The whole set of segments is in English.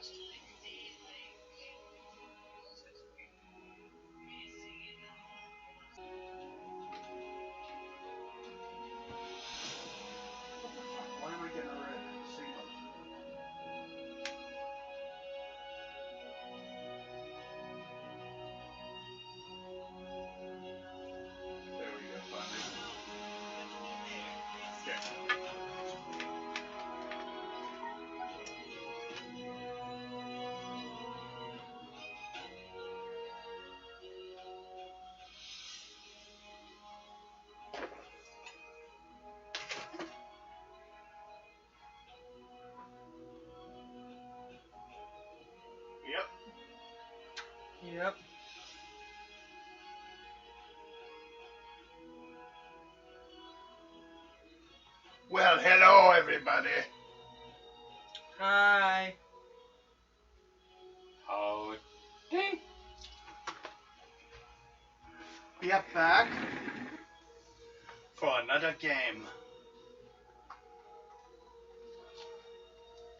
Why am I getting a red signal? There we go, finally. Yep. Yep. Well, hello everybody. Hi. Howdy. Yep, back for another game.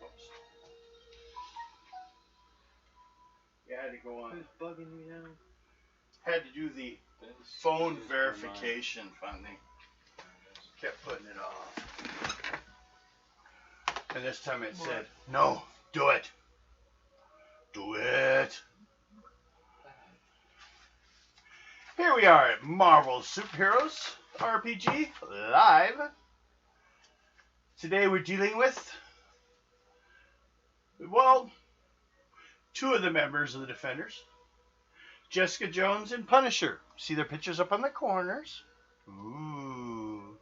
Oops. Yeah, I had to go on. Who's bugging me now? Had to do the phone verification finally. Kept putting it off. And this time it said, no, do it. Do it. Here we are at Marvel Superheroes RPG Live. Today we're dealing with, well, two of the members of the Defenders. Jessica Jones and Punisher. See their pictures up on the corners? Ooh.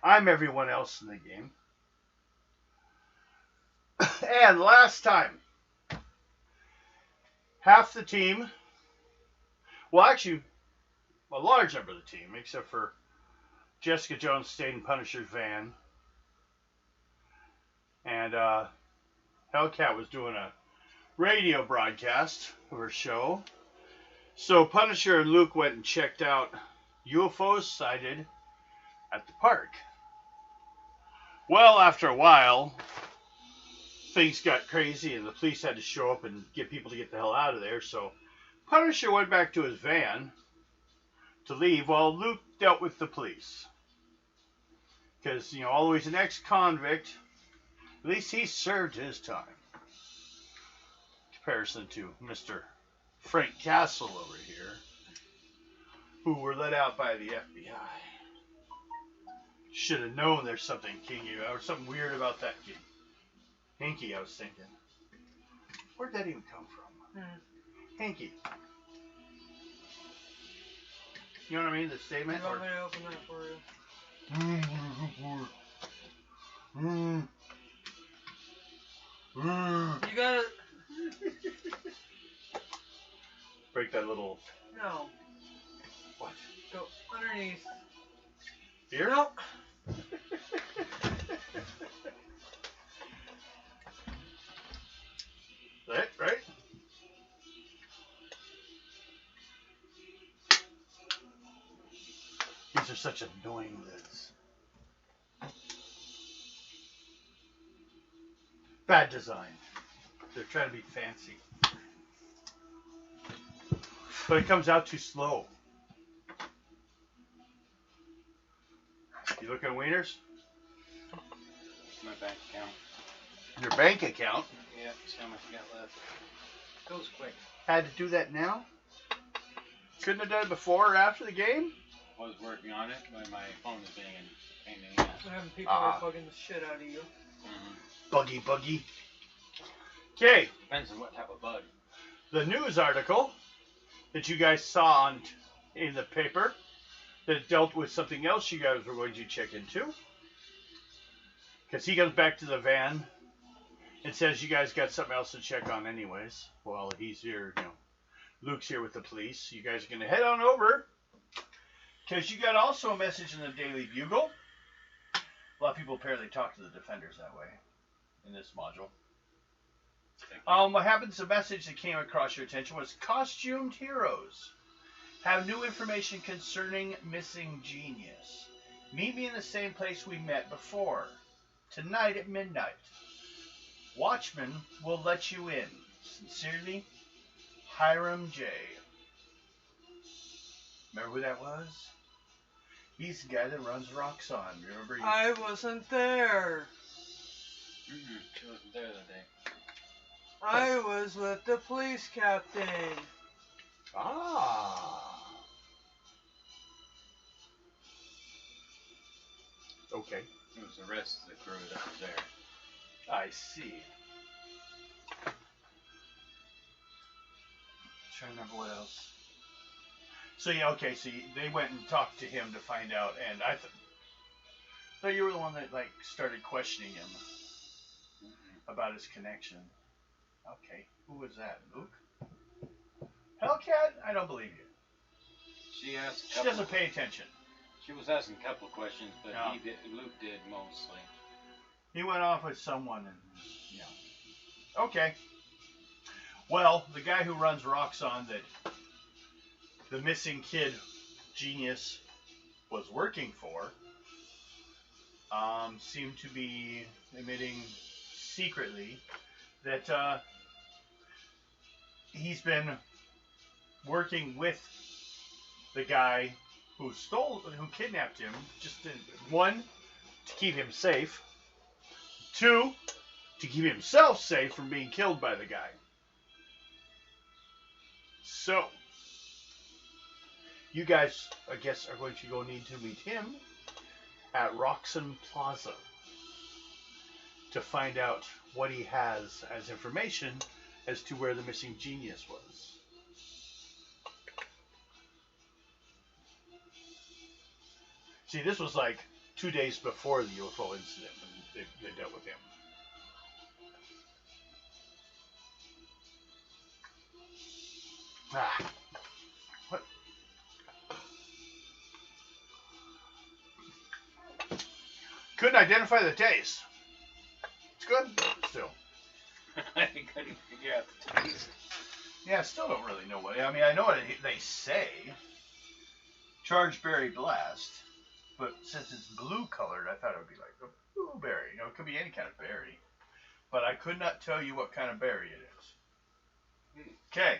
I'm everyone else in the game. And last time, half the team, well actually, a large number of the team, except for Jessica Jones stayed in Punisher's van. And Hellcat was doing a radio broadcast of her show. So Punisher and Luke went and checked out UFOs sighted at the park. Well, after a while, things got crazy and the police had to show up and get people to get the hell out of there. So Punisher went back to his van to leave while Luke dealt with the police. Because, you know, although he's an ex-convict, at least he served his time. In comparison to Mr. Frank Castle over here, who were let out by the FBI. Should have known there's something kinky or something weird about that kid. Hinky, I was thinking. Where'd that even come from? Hinky. You know what I mean? The statement? You want me to open that for you? You gotta... Break that little... No. What? Go underneath. Here? Nope. That, right? These are such annoying lids. Bad design. They're trying to be fancy. But it comes out too slow. You looking at wieners? My bank account. Your bank account? Yeah, see how much you got left. Goes quick. Had to do that now? Couldn't have done it before or after the game? I was working on it, but my phone was being a pain in the ass. I'm having people are bugging the shit out of you. Buggy. Okay. Depends on what type of bug. The news article that you guys saw in the paper that dealt with something else you guys were going to check into. Because he comes back to the van and says you guys got something else to check on anyways. Well, he's here, you know. Luke's here with the police. You guys are going to head on over. Because you got also a message in the Daily Bugle. A lot of people apparently talk to the Defenders that way in this module. What happens, the message that came across your attention was costumed heroes have new information concerning missing genius. Meet me in the same place we met before. Tonight at midnight. Watchman will let you in. Sincerely, Hiram J. Remember who that was? He's the guy that runs Roxxon. Remember? I wasn't there. She wasn't there that day. I was with the police captain. Ah. Okay. It was the rest of the crew that was there. I see. Trying to remember what else. So yeah, okay. So they went and talked to him to find out, and I thought you were the one that like started questioning him about his connection. Okay, who was that? Luke? Hellcat? I don't believe you. She asked. She doesn't pay attention. She was asking a couple of questions, but Yeah. Luke did mostly. He went off with someone, and yeah. Okay. Well, the guy who runs Roxxon that the missing kid genius was working for seemed to be admitting secretly that he's been working with the guy who kidnapped him, just one, to keep him safe, two, to keep himself safe from being killed by the guy. So, you guys, I guess, are going to go need to meet him at Roxxon Plaza to find out what he has as information as to where the missing genius was. See, this was like 2 days before the UFO incident when they dealt with him. Ah. What? Couldn't identify the taste. It's good, still. I couldn't figure out the taste. Yeah, I still don't really know what. I mean, I know what they say. Charged berry blast. But since it's blue colored, I thought it would be like a blueberry. You know, it could be any kind of berry. But I could not tell you what kind of berry it is. Okay.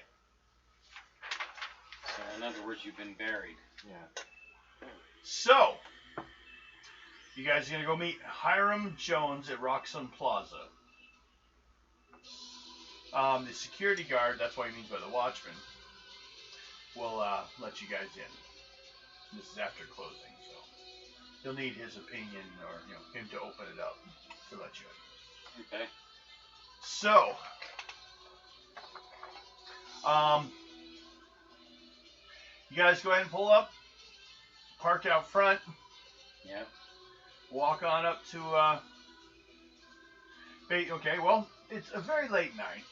So in other words, you've been buried. Yeah. So, you guys are going to go meet Hiram Jones at Roxxon Plaza. The security guard, that's what he means by the watchman, will let you guys in. This is after closing, so you'll need his opinion or him to open it up to let you in. Okay. So, you guys go ahead and pull up, park out front. Yep. Walk on up to, okay, well, it's a very late night,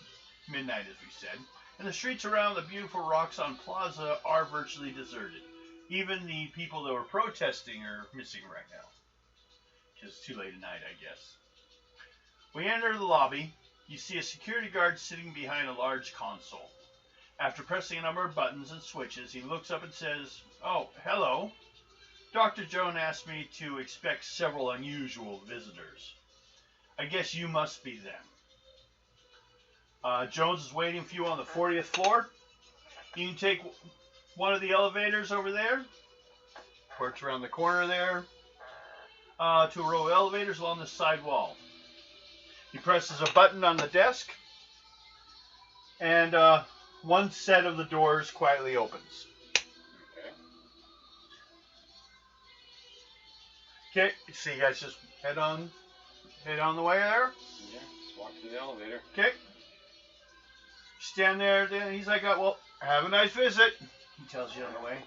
midnight as we said, and the streets around the beautiful Roxxon Plaza are virtually deserted. Even the people that were protesting are missing right now, because it's too late at night, I guess. We enter the lobby. You see a security guard sitting behind a large console. After pressing a number of buttons and switches, he looks up and says, "Oh, hello. Dr. Jones asked me to expect several unusual visitors. I guess you must be them. Jones is waiting for you on the 40th floor. You can take one of the elevators over there, works around the corner there, to a row of elevators along the side wall. He presses a button on the desk, and one set of the doors quietly opens. Okay, so you guys just head on the way there. Yeah, just walk to the elevator. Okay. Stand there, then he's like, well, have a nice visit. He tells you on the way.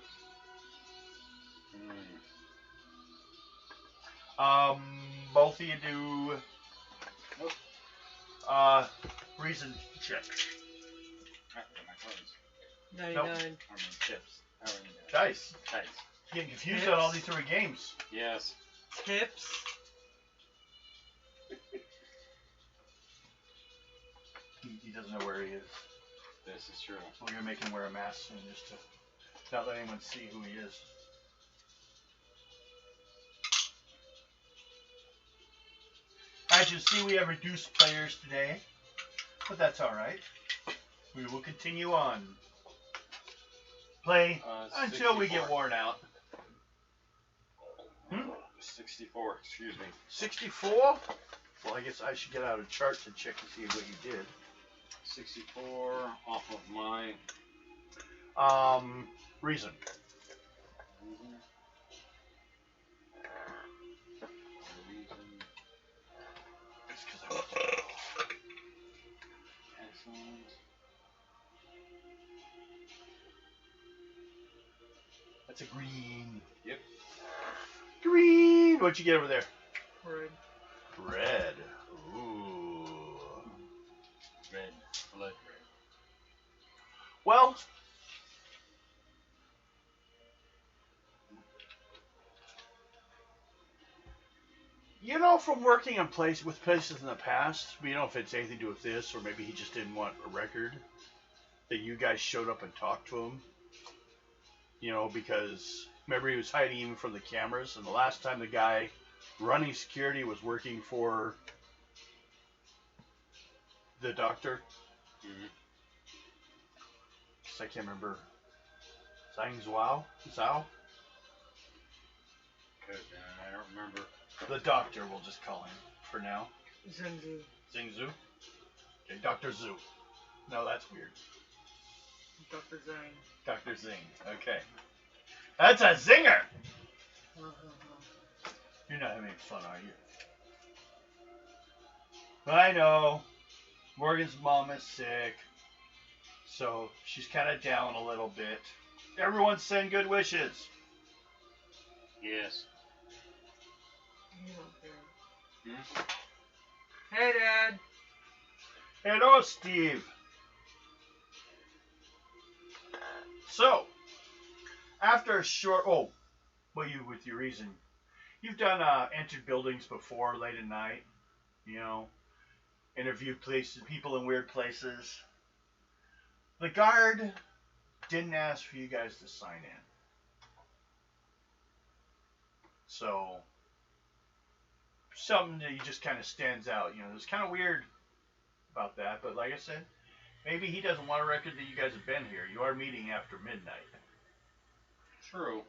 Both of you do reason check. My clothes. 99. Nope. I mean chips. Dice. Dice. Getting confused on all these three games. Yes. Tips. He doesn't know where he is. This is true. We're gonna make him wear a mask soon just to not let anyone see who he is. As you see, we have reduced players today, but that's all right. We will continue on. Play until we get worn out. 64, excuse me. 64? Well, I guess I should get out a chart to check to see what you did. 64 off of my... Reason. It's because I want to... Excellent. That's a green. Yep. Green! What'd you get over there? Red. Red. Ooh. Red. Blood red. Well, you know, from working on with places in the past, you know, if it's anything to do with this, or maybe he just didn't want a record, that you guys showed up and talked to him. You know, because remember he was hiding even from the cameras, and the last time the guy running security was working for the doctor. Mm-hmm. I can't remember. Zhao? Zhao? Good, I don't remember. The doctor, we'll just call him for now. Zinzu. Zingzu? Okay, Dr. Zhu. No, that's weird. Dr. Zhang. Dr. Zing. Okay. That's a zinger! You're not having fun, are you? I know. Morgan's mom is sick. So she's kind of down a little bit. Everyone send good wishes. Yes. You don't care. Hmm? Hey, Dad. Hello, Steve. So, after a short... Oh, well, you, with your reason. You've done entered buildings before late at night. You know, interviewed places, people in weird places. The guard didn't ask for you guys to sign in. So, something that just kind of stands out. You know, it's kind of weird about that, but like I said, maybe he doesn't want a record that you guys have been here. You are meeting after midnight. True.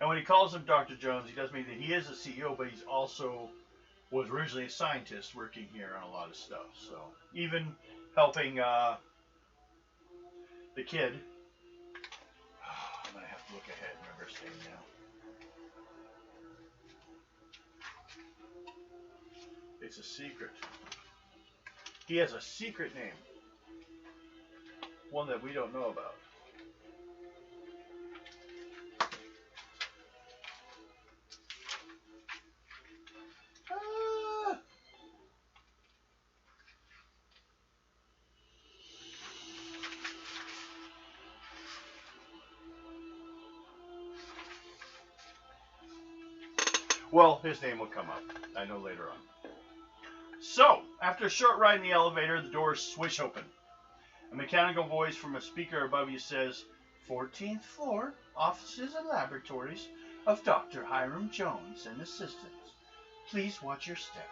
And when he calls him Dr. Jones, he does mean that he is a CEO, but he's also was originally a scientist working here on a lot of stuff. So, even helping the kid. I'm going to have to look ahead and remember his name now. It's a secret. He has a secret name. One that we don't know about. Well, his name will come up. I know later on. So, after a short ride in the elevator, the doors swish open. A mechanical voice from a speaker above you says, 14th floor, offices and laboratories of Dr. Hiram Jones and assistants. Please watch your step.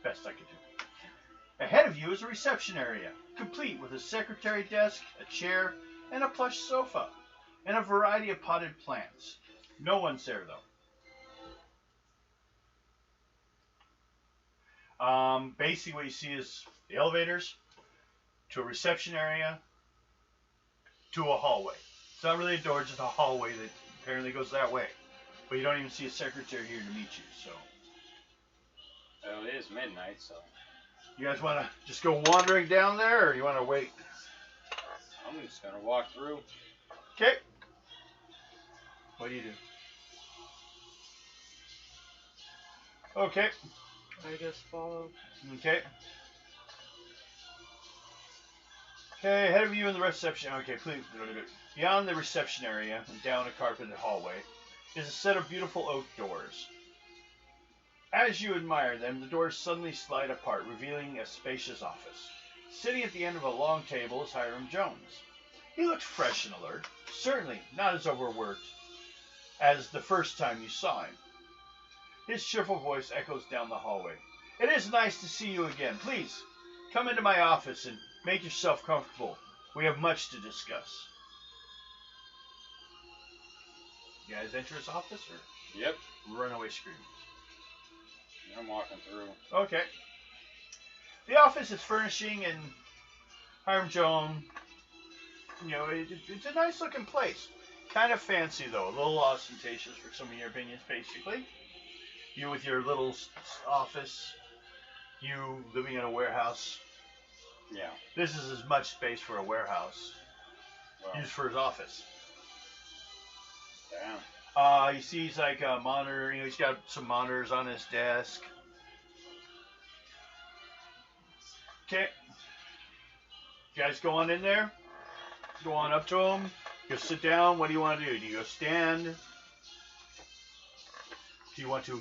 Best I could do. Ahead of you is a reception area, complete with a secretary desk, a chair, and a plush sofa, and a variety of potted plants. No one's there, though. Basically what you see is the elevators to a reception area to a hallway. It's not really a door, just a hallway that apparently goes that way. But you don't even see a secretary here to meet you, so. Well, it is midnight, so. You guys want to just go wandering down there, or you want to wait? I'm just going to walk through. Okay. What do you do? Okay. I just follow. Okay. Okay, ahead of you in the reception. Okay, please. Beyond the reception area and down a carpeted hallway is a set of beautiful oak doors. As you admire them, the doors suddenly slide apart, revealing a spacious office. Sitting at the end of a long table is Hiram Jones. He looked fresh and alert, certainly not as overworked as the first time you saw him. His cheerful voice echoes down the hallway. It is nice to see you again. Please, come into my office and make yourself comfortable. We have much to discuss. You guys enter his office or Yep. runaway scream? I'm walking through. Okay. The office is furnishing and Hiram Jones. You know, it's a nice looking place. Kind of fancy though, a little ostentatious for some of your opinions, basically. You with your little office, you living in a warehouse. Yeah. This is as much space for a warehouse Well, used for his office. damn. You see he's like a monitor, you know, he's got some monitors on his desk. Okay. You guys go on in there. Go on up to him. Go sit down. What do you want to do? Do you go stand? Do you want to,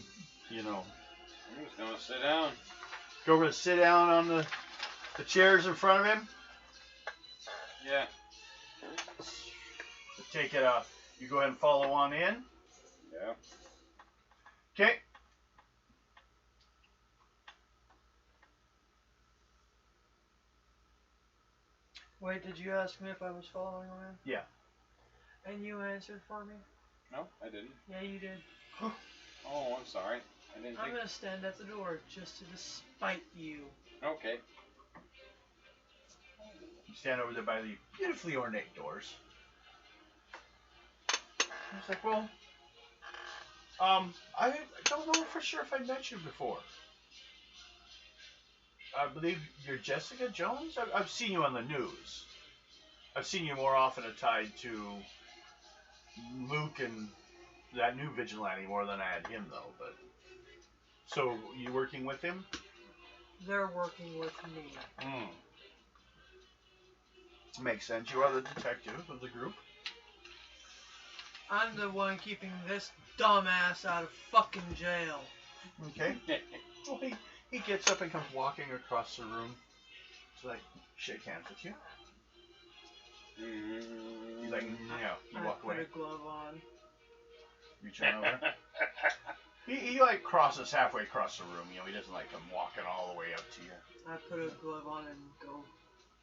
you know, I'm just gonna sit down. go over to sit down on the chairs in front of him? Yeah. So take it up. You go ahead and follow on in. Yeah. Okay. Wait, did you ask me if I was following around? Yeah. And you answered for me? No, I didn't. Yeah, you did. Oh, I'm sorry. I didn't I'm think. gonna stand at the door just to despite you. Okay. You stand over there by the beautifully ornate doors. It's like, well, I don't know for sure if I met you before. I believe you're Jessica Jones? I've seen you on the news. I've seen you more often tied to Luke and that new vigilante more than I had him, though. But so, you working with him? They're working with me. Makes sense. You are the detective of the group. I'm the one keeping this dumbass out of fucking jail. Okay. Well, he gets up and comes walking across the room to, like, shake hands with you. He's like, no. You walk I put away. a glove on. You turn over. He like crosses halfway across the room. You know, he doesn't like come walking all the way up to you. I put a glove on and go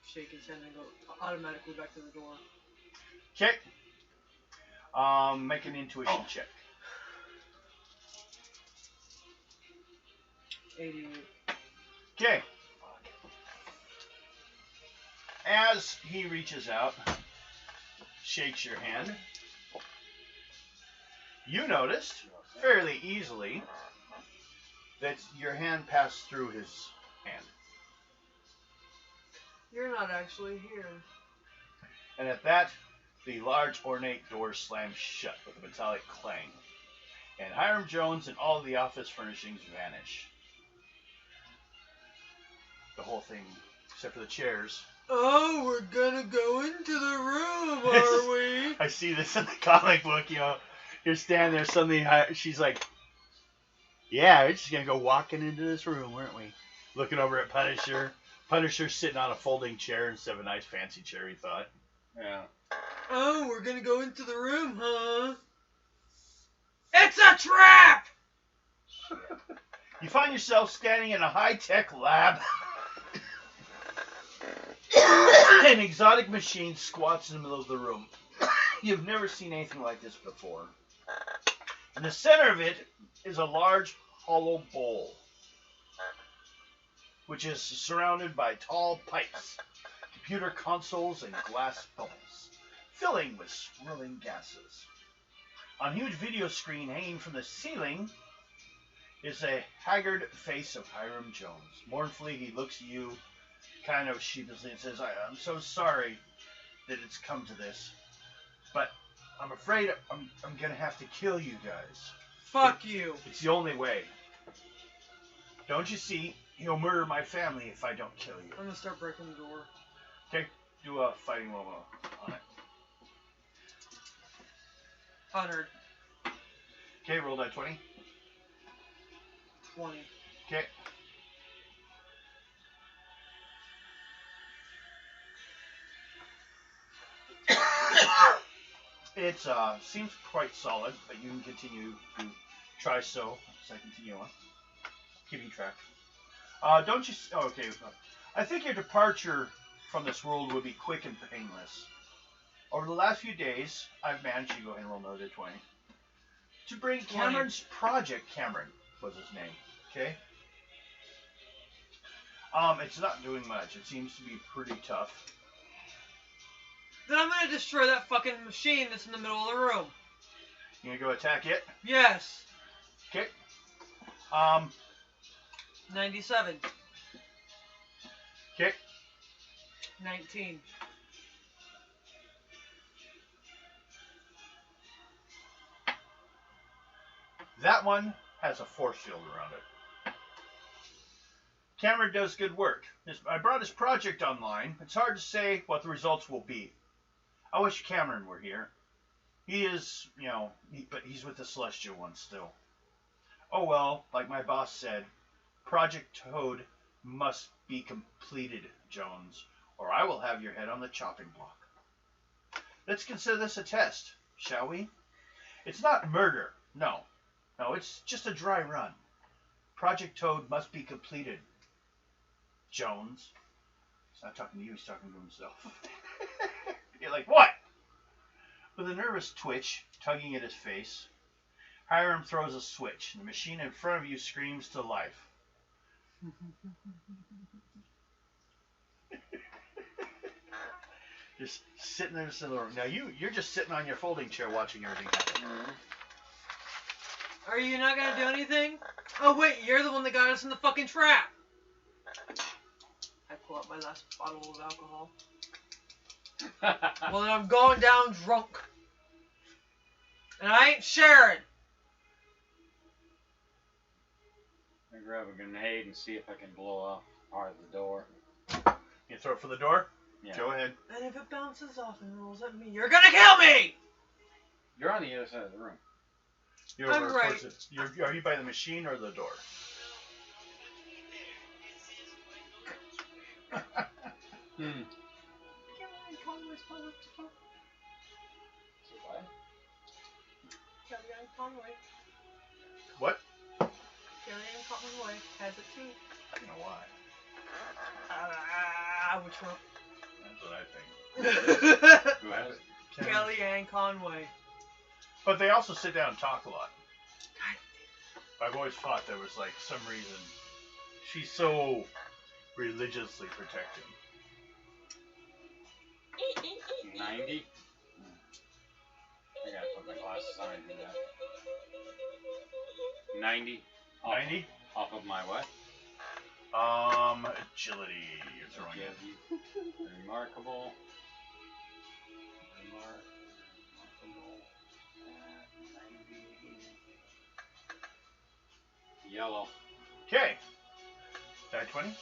shake his hand and go automatically back to the door. Okay. Make an intuition check. 88. Okay. As he reaches out, shakes your hand, you noticed fairly easily that your hand passed through his hand. You're not actually here. And at that, the large ornate door slams shut with a metallic clang. And Hiram Jones and all of the office furnishings vanish. The whole thing, except for the chairs. Oh, we're gonna go into the room, are we? I see this in the comic book, you know. You're standing there, suddenly she's like, yeah, we're just going to go walking into this room, weren't we? Looking over at Punisher. Punisher's sitting on a folding chair instead of a nice fancy chair, he thought. Yeah. Oh, we're gonna go into the room, huh? It's a trap! You find yourself standing in a high-tech lab. An exotic machine squats in the middle of the room. You've never seen anything like this before. In the center of it is a large hollow bowl, which is surrounded by tall pipes, computer consoles, and glass bubbles, filling with swirling gases. On a huge video screen hanging from the ceiling is a haggard face of Hiram Jones. Mournfully, he looks at you kind of sheepishly and says, I'm so sorry that it's come to this, but I'm afraid I'm going to have to kill you guys. Fuck you. It's the only way. Don't you see? He'll murder my family if I don't kill you. I'm gonna start breaking the door. Okay, do a fighting roll on it. 100. Okay, roll that 20. 20. Okay. It seems quite solid, but you can continue to Try so. As I continue on. Keeping track. Don't you... Oh, okay. I think your departure from this world would be quick and painless. Over the last few days, I've managed to go ahead and roll another 20. To bring 20. Cameron's project, Cameron was his name. Okay? It's not doing much. It seems to be pretty tough. Then I'm gonna destroy that fucking machine that's in the middle of the room. You gonna go attack it? Yes. Okay. 97. Okay. 19. That one has a force field around it. Cameron does good work. I brought his project online. It's hard to say what the results will be. I wish Cameron were here. He is, but he's with the Celestial one still. Oh well, like my boss said, Project Toad must be completed, Jones, or I will have your head on the chopping block. Let's consider this a test, shall we? It's not murder, no. No, it's just a dry run. Project Toad must be completed, Jones. He's not talking to you, he's talking to himself. You're like, what? With a nervous twitch tugging at his face, Hiram throws a switch, and the machine in front of you screams to life. Just sitting there in the room. Now you're just sitting on your folding chair watching everything happen. Are you not gonna do anything? Oh wait, you're the one that got us in the fucking trap. I pull out my last bottle of alcohol. Well, then I'm going down drunk. And I ain't sharing. I grab a grenade and see if I can blow off part of the door. You throw it for the door? Yeah. Go ahead. And if it bounces off and rolls at me, you're gonna kill me! You're on the other side of the room. You're I'm over right. towards it. Are you by the machine or the door? So what? Kellyanne Conway. What? Kellyanne Conway has it too. I don't know why. Which one? That's what I think. Who has it? Kellyanne Conway. But they also sit down and talk a lot. I've always thought there was like some reason she's so religiously protecting. 90? I gotta put my glasses on and do that. 90? 90? Off of my what? Agility. You're throwing it. Remarkable. Yellow. Okay. Die 20?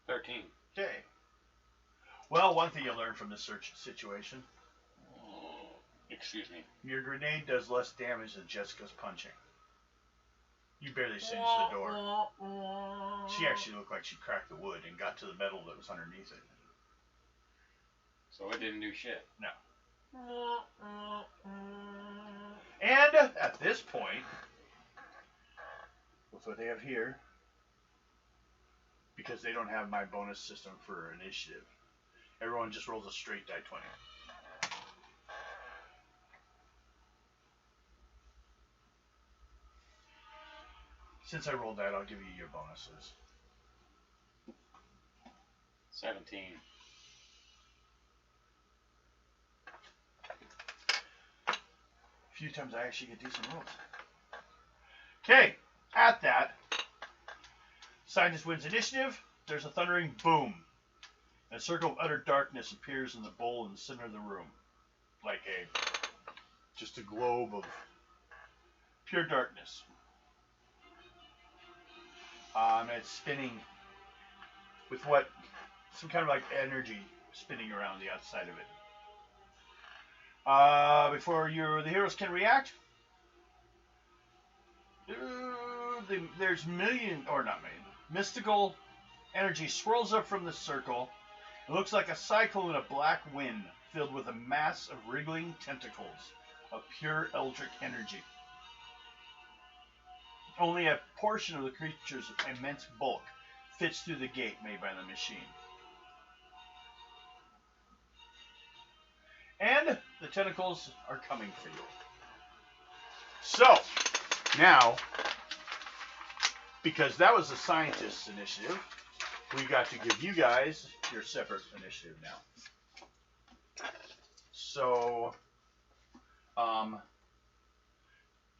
13. Okay. Well, one thing you learn from this search situation, Excuse me. your grenade does less damage than Jessica's punching. You barely singed the door. She actually looked like she cracked the wood and got to the metal that was underneath it. So it didn't do shit. No. And at this point, with what they have here, because they don't have my bonus system for initiative, everyone just rolls a straight die 20. Since I rolled that, I'll give you your bonuses. 17. A few times I actually get decent rolls. Okay, at that, Scientist wins initiative. There's a thundering boom. And a circle of utter darkness appears in the bowl in the center of the room. Like just a globe of pure darkness. And it's spinning with some kind of like energy spinning around the outside of it. Before the heroes can react, there's mystical energy swirls up from the circle. It looks like a cycle in a black wind filled with a mass of wriggling tentacles. of pure eldritch energy. Only a portion of the creature's immense bulk fits through the gate made by the machine. And the tentacles are coming for you. So, now, because that was the scientist's initiative, we got to give you guys your separate initiative now. So,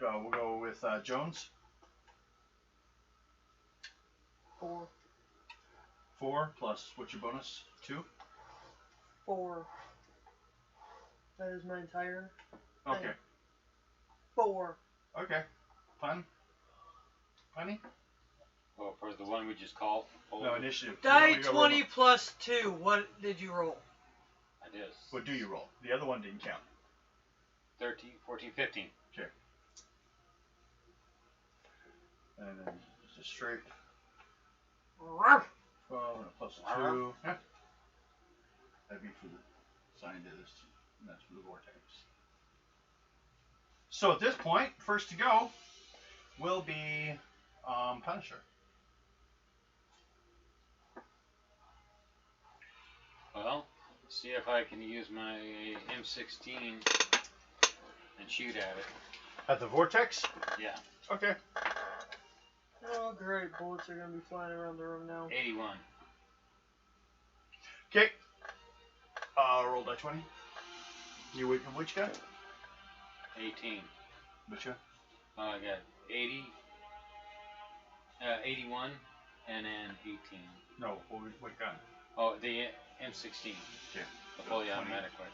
we'll go with Jones. 4. 4 plus, what's your bonus? 2? 4. That is my entire Okay. thing. 4. Okay. Fun? Funny? Well, for the one we just called. No, initiative. Die 20 plus 2. What did you roll? I did. What do you roll? The other one didn't count. 13, 14, 15. Okay. And then it's a straight 12 and a plus 2. Yeah. That'd be for the scientist, and that's for the vortex. So at this point, first to go will be Punisher. Well, see if I can use my M16 and shoot at it. At the vortex? Yeah. Okay. Oh, great. Bullets are going to be flying around the room now. 81. Okay. Roll die 20. You which guy? 18. Which guy? I got 80, 81, and then 18. No, what gun? Oh, the M16. Okay. The fully automatic one.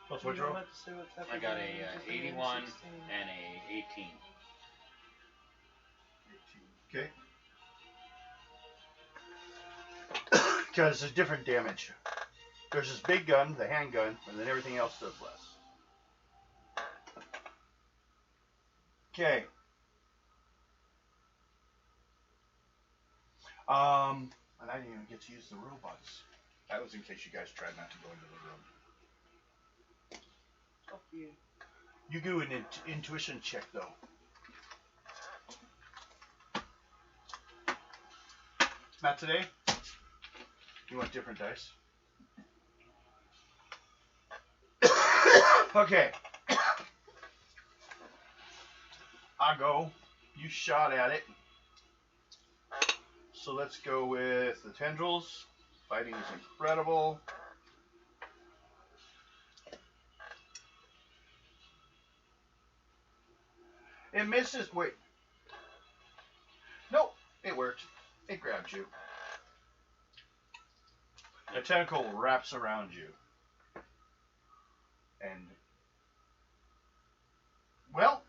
Plus You what you don't roll? have to say what type I of got gun a it is, just an 81 M16. and a 18. Okay. Because there's different damage. There's this big gun, the handgun, and then everything else does less. Okay. And I didn't even get to use the robots. That was in case you guys tried not to go into the room. Fuck you. You do an intuition check, though. Not today? You want different dice? Okay. I go. You shot at it. So let's go with the tendrils. Fighting is incredible. It misses. Wait. Nope. It worked. It grabbed you. The tentacle wraps around you. And, well,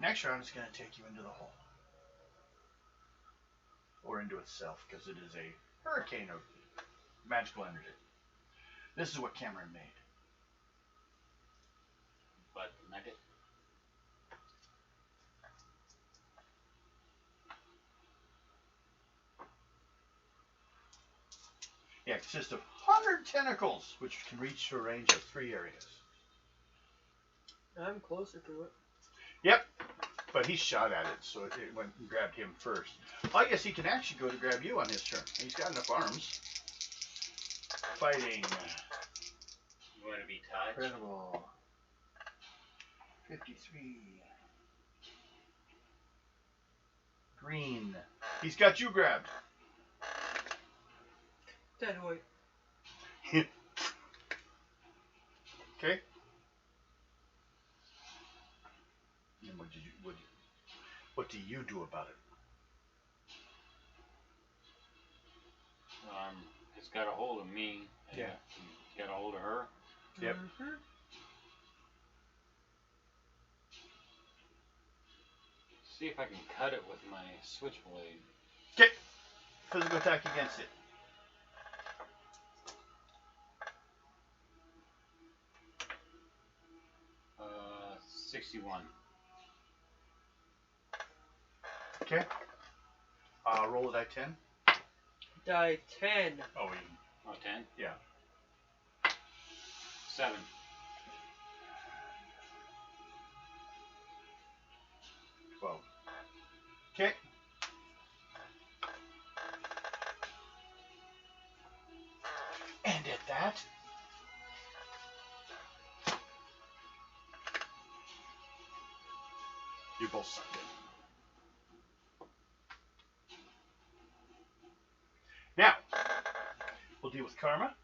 next round is going to take you into the hole. Or into itself, because it is a hurricane of magical energy. This is what Cameron made. But nugget. Yeah, it consists of 100 tentacles, which can reach to a range of 3 areas. I'm closer to it. Yep, but he shot at it, so it went and grabbed him first. I guess he can actually go to grab you on his turn. He's got enough arms. Fighting. You want to be touched? Incredible. 53. Green. He's got you grabbed. Dead weight. Okay. And what do you do about it? It's got a hold of me. And Yeah. It's got a hold of her. Yep. Mm-hmm. See if I can cut it with my switchblade. Okay. Physical attack against it. Uh, 61. Okay. Roll a die 10. Die 10. Oh, Oh, 10? yeah. 7. Okay. And at that, you both sucked in. Now, we'll deal with karma.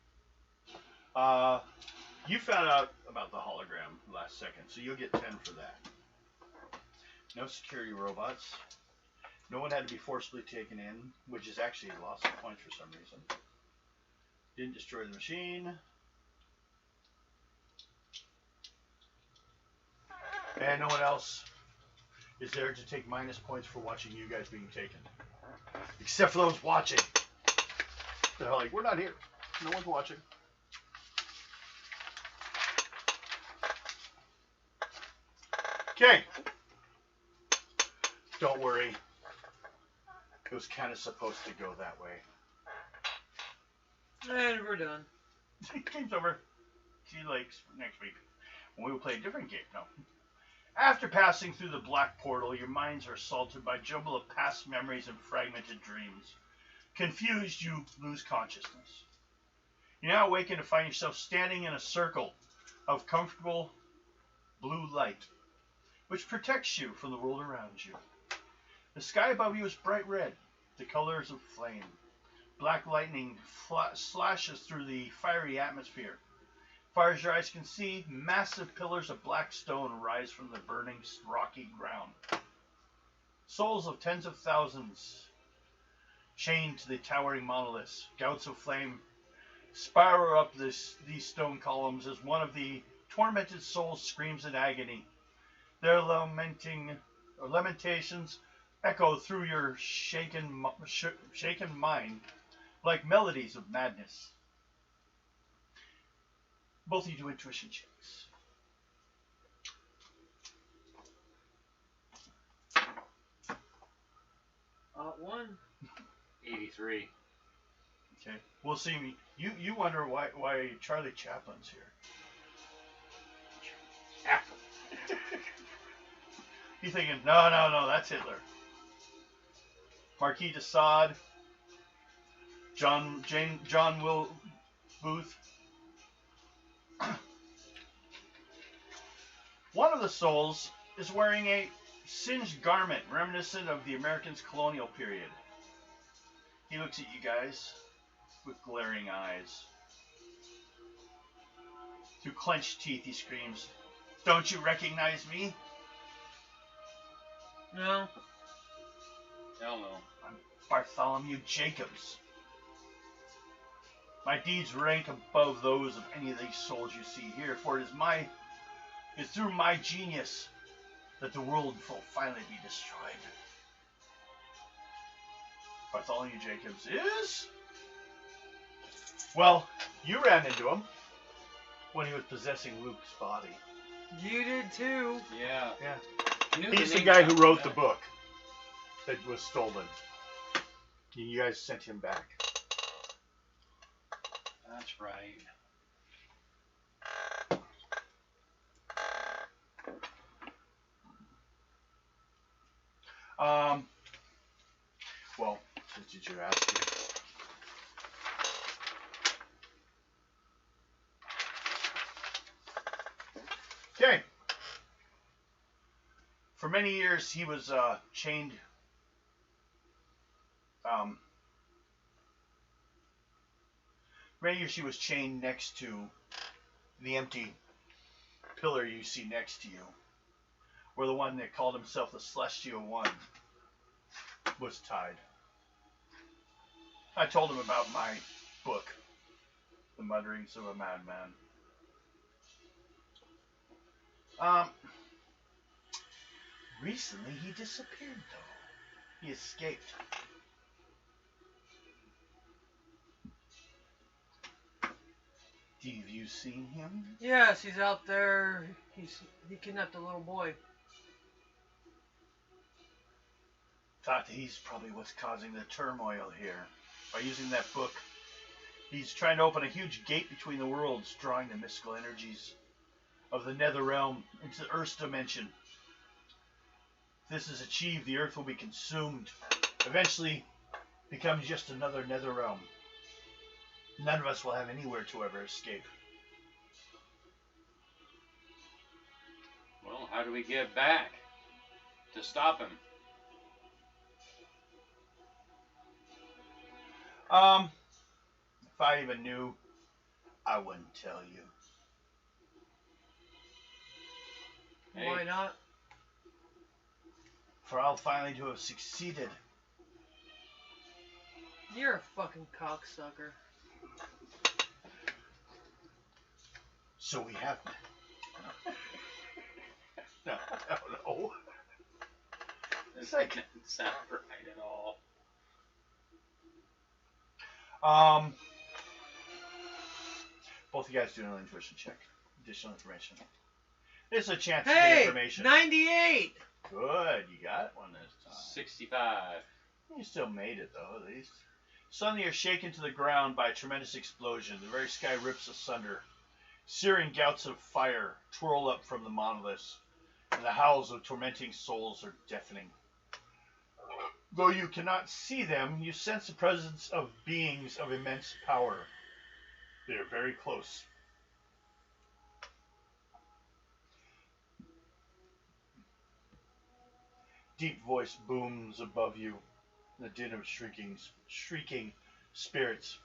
You found out about the hologram last second, so you'll get 10 for that. No security robots. No one had to be forcibly taken in, which is actually lost some points for some reason. Didn't destroy the machine. And no one else is there to take minus points for watching you guys being taken. Except for those watching. They're like, we're not here. No one's watching. Okay. Don't worry. It was kind of supposed to go that way. And we're done. Game's over. See you next week. When we will play a different game. No. After passing through the black portal, your minds are assaulted by a jumble of past memories and fragmented dreams. Confused, you lose consciousness. You now awaken to find yourself standing in a circle of comfortable blue light, which protects you from the world around you. The sky above you is bright red, the colors of flame. Black lightning slashes through the fiery atmosphere. Far as your eyes can see, massive pillars of black stone rise from the burning rocky ground. Souls of tens of thousands chained to the towering monoliths. Gouts of flame spiral up these stone columns as one of the tormented souls screams in agony. Their lamentations echo through your shaken mind like melodies of madness. Both of you do intuition checks. One. 83. Okay. We'll see. You wonder why Charlie Chaplin's here. Ah. You're thinking, no, that's Hitler. Marquis de Sade, John Will Booth. One of the souls is wearing a singed garment reminiscent of the Americans' colonial period. He looks at you guys with glaring eyes. Through clenched teeth, he screams, "Don't you recognize me?" No. Hell no. I'm Bartholomew Jacobs. My deeds rank above those of any of these souls you see here, for it's through my genius that the world will finally be destroyed. Bartholomew Jacobs is... Well, you ran into him when he was possessing Luke's body. You did too. Yeah. Yeah. I knew He's the name guy who sounded wrote the familiar. book that was stolen. You guys sent him back. That's right. Well, since did you ask me? Okay. For many years, he was chained. Many years he was chained next to the empty pillar you see next to you, where the one that called himself the Celestial One was tied. I told him about my book, The Mutterings of a Madman. Recently he disappeared, though. He escaped. Have you seen him? Yes, he's out there. He kidnapped a little boy. Thought that he's probably what's causing the turmoil here. By using that book, he's trying to open a huge gate between the worlds, drawing the mystical energies of the Nether Realm into Earth's dimension. this is achieved, the Earth will be consumed. Eventually, becomes just another nether realm. None of us will have anywhere to ever escape. Well, how do we get back to stop him? If I even knew, I wouldn't tell you. Hey. Why not? For I'll finally to have succeeded. You're a fucking cocksucker. So we have. No. That doesn't sound right at all. Both of you guys do an intuition check. Additional information. This is a chance to get Hey, information. 98. Good, you got one this time. 65. You still made it though, at least. Suddenly you're shaken to the ground by a tremendous explosion. The very sky rips asunder. Searing gouts of fire twirl up from the monoliths, and the howls of tormenting souls are deafening. Though you cannot see them, you sense the presence of beings of immense power. They are very close. Deep voice booms above you in the din of shrieking spirits.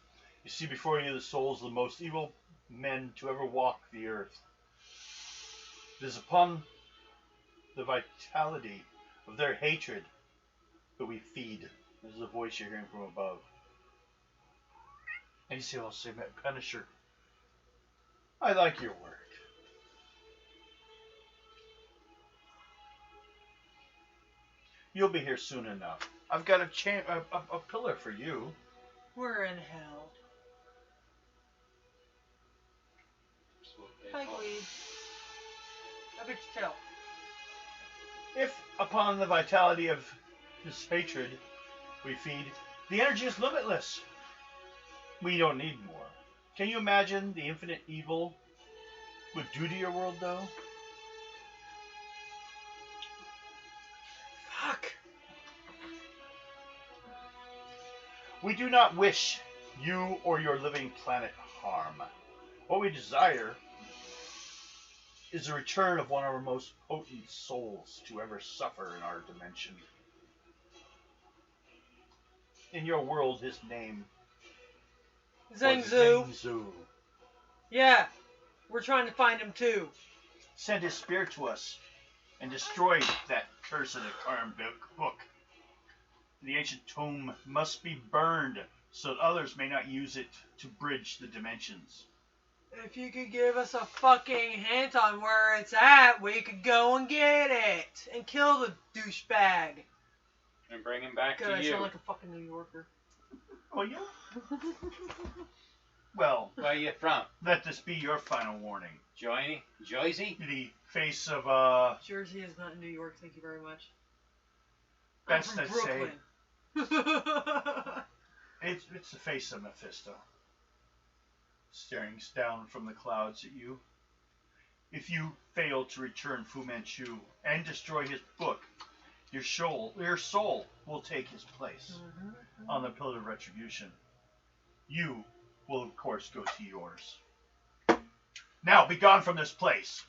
You see before you the souls of the most evil men to ever walk the earth. It is upon the vitality of their hatred that we feed. This is the voice you're hearing from above. And you see, I'll say, Punisher, I like your work. You'll be here soon enough. I've got a pillar for you. We're in hell. That's what they Hi, call it. Glee. I bet you tell. If, upon the vitality of this hatred we feed, the energy is limitless. We don't need more. Can you imagine the infinite evil would do to your world, though? Fuck. We do not wish you or your living planet harm. What we desire is the return of one of our most potent souls to ever suffer in our dimension. In your world, his name was Zengzu. Zengzu. Yeah. We're trying to find him too. Send his spirit to us and destroy that cursed Akaran book. The ancient tome must be burned so that others may not use it to bridge the dimensions. If you could give us a fucking hint on where it's at, we could go and get it. And kill the douchebag. And bring him back God, to I you. sound like a fucking New Yorker. Oh, yeah? Well, Where are you from? let this be your final warning. Joyzy? The face of, Jersey is not New York, thank you very much. best I'm to from say, Brooklyn. it's the face of Mephisto. Staring down from the clouds at you. If you fail to return Fu Manchu and destroy his book, your soul will take his place on the pillar of retribution. You will, of course, go to yours. Now, be gone from this place.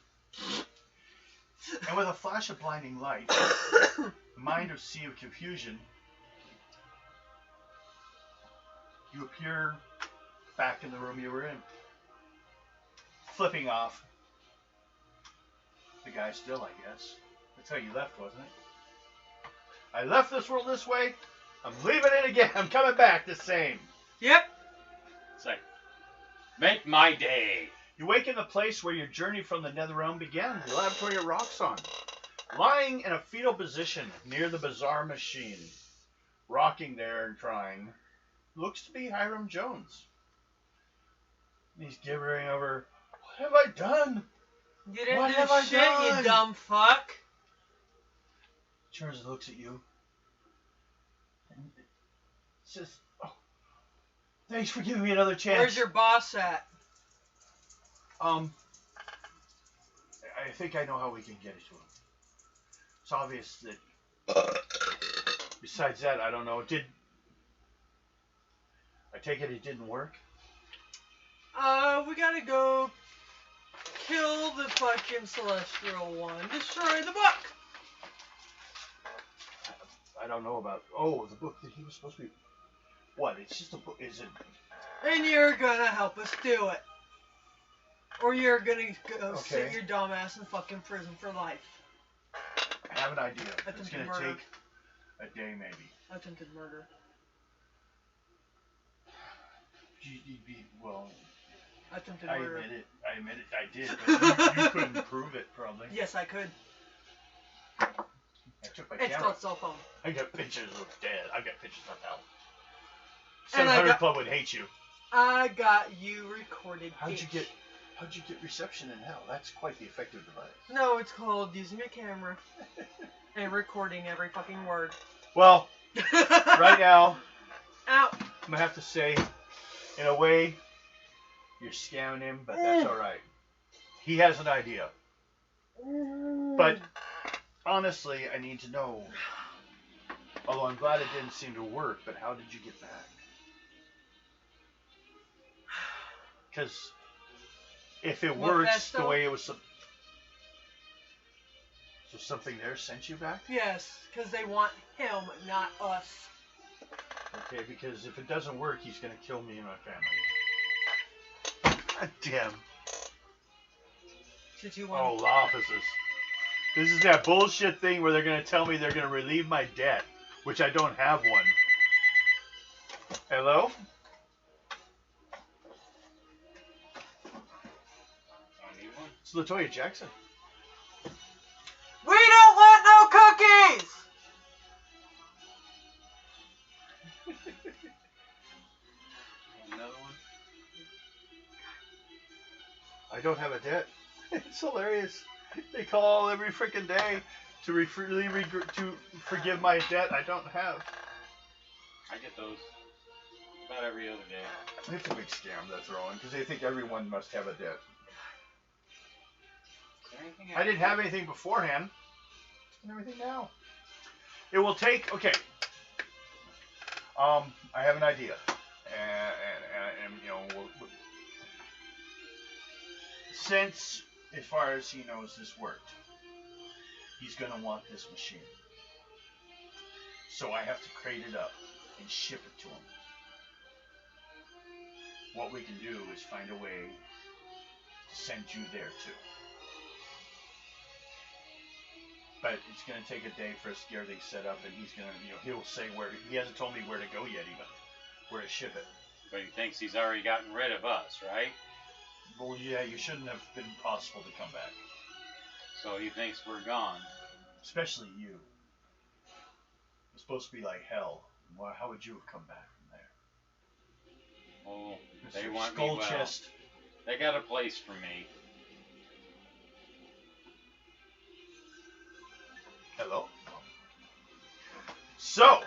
And with a flash of blinding light, the mind of sea of confusion, you appear back in the room you were in. Flipping off. The guy still, I guess. That's how you left, wasn't it? I left this world this way. I'm leaving it again. I'm coming back the same. Yep. It's like, make my day. You wake in the place where your journey from the nether realm began, the laboratory of Roxxon. Lying in a fetal position near the bizarre machine, rocking there and crying, looks to be Hiram Jones. He's gibbering over, what have I done? You didn't What do have I shit, done? you dumb fuck. Turns and looks at you. And says, oh, thanks for giving me another chance. Where's your boss at? I think I know how we can get it to him. It's obvious that Besides that, I don't know. I take it didn't work? We gotta go kill the fucking celestial one. Destroy the book! I don't know about... Oh, the book that he was supposed to be... What? It's just a book. Is it... And you're gonna help us do it. Or you're gonna go sit your dumb ass in fucking prison for life. I have an idea. It's Attempted gonna murder. take a day, maybe. Attempted murder. Well, Attempted I murder. admit it. I did, but you couldn't prove it, probably. Yes, I could. I took my It's camera. called cell phone. I got pictures of dead. I got pictures of hell. And I 700 got- Club would hate you. I got you recorded. How'd bitch. you get reception in hell? That's quite the effective device. No, it's called using a camera and recording every fucking word. Well, right now, Ow. I'm gonna have to say, in a way, you're scamming him, but that's all right. He has an idea, but honestly, I need to know. Although I'm glad it didn't seem to work, but how did you get back? Because if it works the way it was, so something there sent you back? Yes, because they want him, not us. Okay, because if it doesn't work, he's gonna kill me and my family. God damn. Did you want? Oh, law offices. This is that bullshit thing where they're gonna tell me they're gonna relieve my debt, which I don't have one. Hello? It's Latoya Jackson. We don't want no cookies. Another one? I don't have a debt. It's hilarious. They call every freaking day to forgive my debt I don't have. I get those about every other day. It's a big scam they're throwing because they think everyone must have a debt. Is there anything I didn't have anything beforehand. And everything now. It will take. Okay. I have an idea, and you know, since as far as he knows this worked, he's gonna want this machine. So I have to crate it up and ship it to him. What we can do is find a way to send you there too. But it's going to take a day for us to get everything set up, and he's going to, he'll say where, he hasn't told me where to go yet even, where to ship it. But he thinks he's already gotten rid of us, right? Well, yeah, you shouldn't have been possible to come back. So he thinks we're gone. Especially you. It's supposed to be like hell. Well, how would you have come back from there? Oh, It's they your want skull me well. chest. They got a place for me. Hello? So,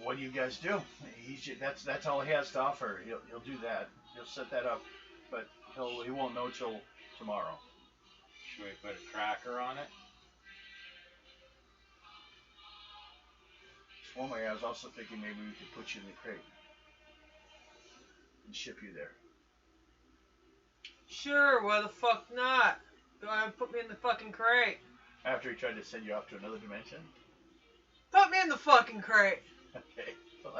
what do you guys do? That's all he has to offer. He'll do that. He'll set that up, but he won't know till tomorrow. Should we put a tracker on it? It's one way. I was also thinking maybe we could put you in the crate and ship you there. Sure, why the fuck not? Go ahead and put me in the fucking crate. After he tried to send you off to another dimension. Put me in the fucking crate. Okay. Well,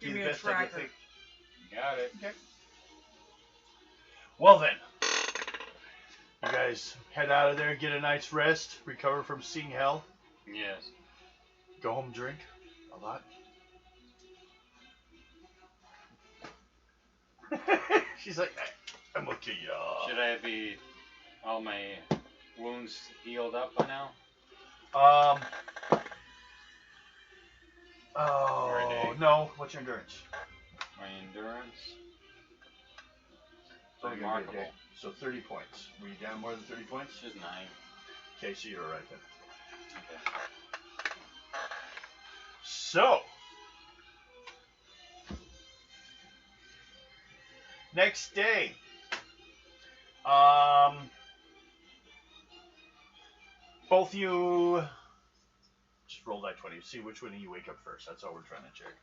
Give me a tracker. You got it. Okay. Well then, you guys head out of there, get a night's rest, recover from seeing hell. Yes. Go home, drink a lot. She's like, I'm gonna kill y'all. Should I be all my wounds healed up by now? Oh Alright. no! What's your endurance? My endurance? It's only gonna be a Remarkable. day. So 30 points. Were you down more than 30 points? It's just 9. Okay, so you're alright then. Okay. So, next day, Both of you just roll that 20. See which one of you wake up first. That's all we're trying to check.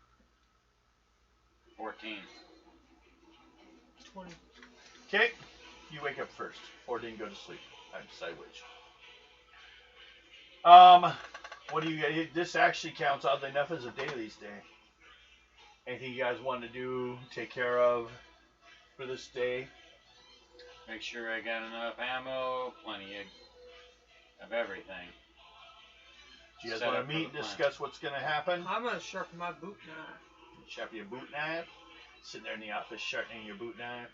14. 20. Okay, you wake up first, or didn't go to sleep. I decide which. What do you? This actually counts, oddly enough, as a dailies day. Anything you guys want to do, take care of for this day? Make sure I got enough ammo, plenty of everything. Do you guys Set want up to for meet and the plan. discuss what's going to happen? I'm gonna sharpen my boot knife. Sharpen your boot knife. Sitting there in the office sharpening your boot knife.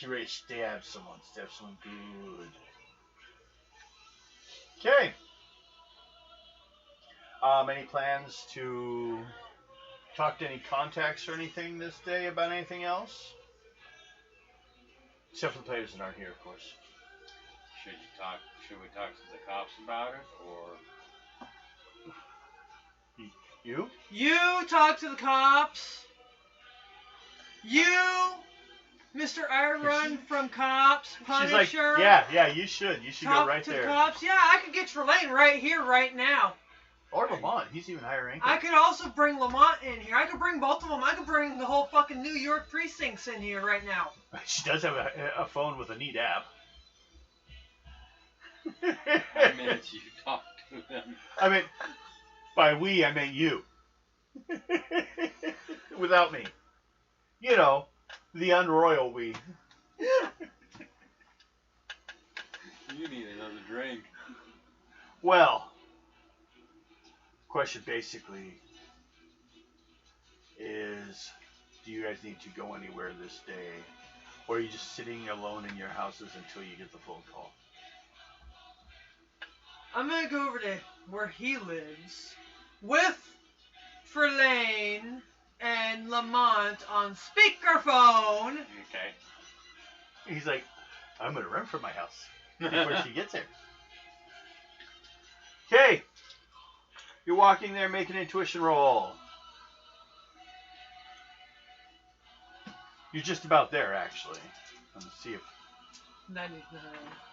You're ready to stab someone. Stab someone good. Okay. Any plans to talk to any contacts or anything this day about anything else? Except for the players that aren't here, of course. Should we talk to the cops about it, or You? You talk to the cops. You, Mr. Iron from Cops, Punisher. She's like, yeah, you should. You should talk go right to there. the cops. Yeah, I could get Trelane right here, right now. Or Lamont. He's even higher ranking. I could also bring Lamont in here. I could bring both of them. I could bring the whole fucking New York precincts in here right now. She does have a phone with a neat app. I meant you talk to them? I mean, by we, I meant you. Without me. You know, the unroyal we. You need another drink. Well, question basically is, do you guys need to go anywhere this day? Or are you just sitting alone in your houses until you get the phone call? I'm gonna go over to where he lives with Trelane and Lamont on speakerphone. Okay. He's like, I'm going to run from my house before she gets here. Okay. You're walking there, make an intuition roll. You're just about there, actually. Let's see if 99.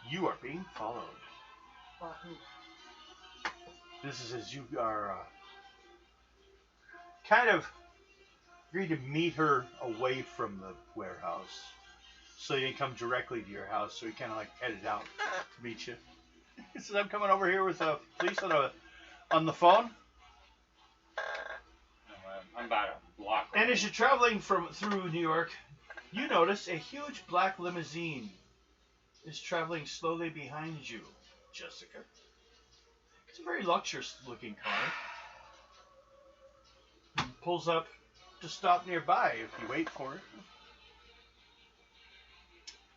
you are being followed. Wahoo. This is as you are kind of agreed to meet her away from the warehouse. So you didn't come directly to your house, so he kind of like headed out to meet you. He says, I'm coming over here with police on the phone. I'm about a block. And as you're traveling through New York, you notice a huge black limousine is traveling slowly behind you, Jessica. It's a very luxurious looking car. It pulls up to stop nearby if you wait for it.